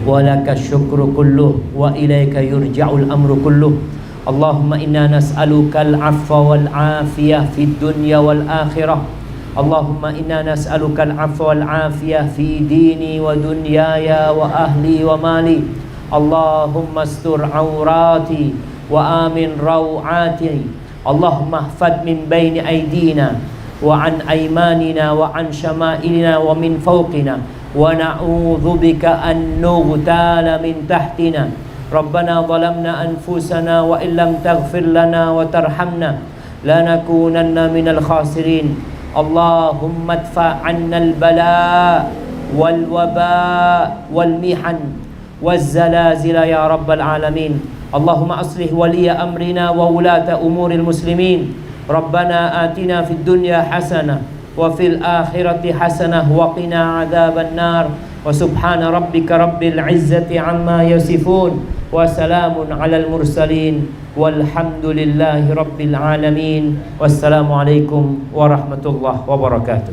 wa lakal syukru kulluh wa ilaika yurja'ul amru kulluh. Allahumma inna nas'aluka al-'afwa wal 'afiyah fid dunya wal akhirah. Allahumma inna nas'aluka al-'afwa wal 'afiyah fi dini wa dunyaya wa ahli wa mali. Allahumma astur 'aurati wa amin raw'ati. Allahumma ihfad min baini aydina wa an aymanina wa an syama'ilina wa min fawqina wa na'udzu bika an nughtala min tahtina. Rabbana zalamna anfusana wa illam taghfir lana wa tarhamna lanakunanna minal khasirin. Allahumma adfa' 'anna al-bala wal waba wal mihan waz zalazila ya rabbal alamin. Allahumma aslih waliya amrina wa ulata umuril muslimin. Rabbana atina fid dunya hasanah wa fil akhirati hasanah wa qina adzabannar. Wa subhana rabbika rabbil izzati amma yasifun wa salamun alal mursalin walhamdulillahi rabbil alamin. Wassalamualaikum warahmatullahi wabarakatuh.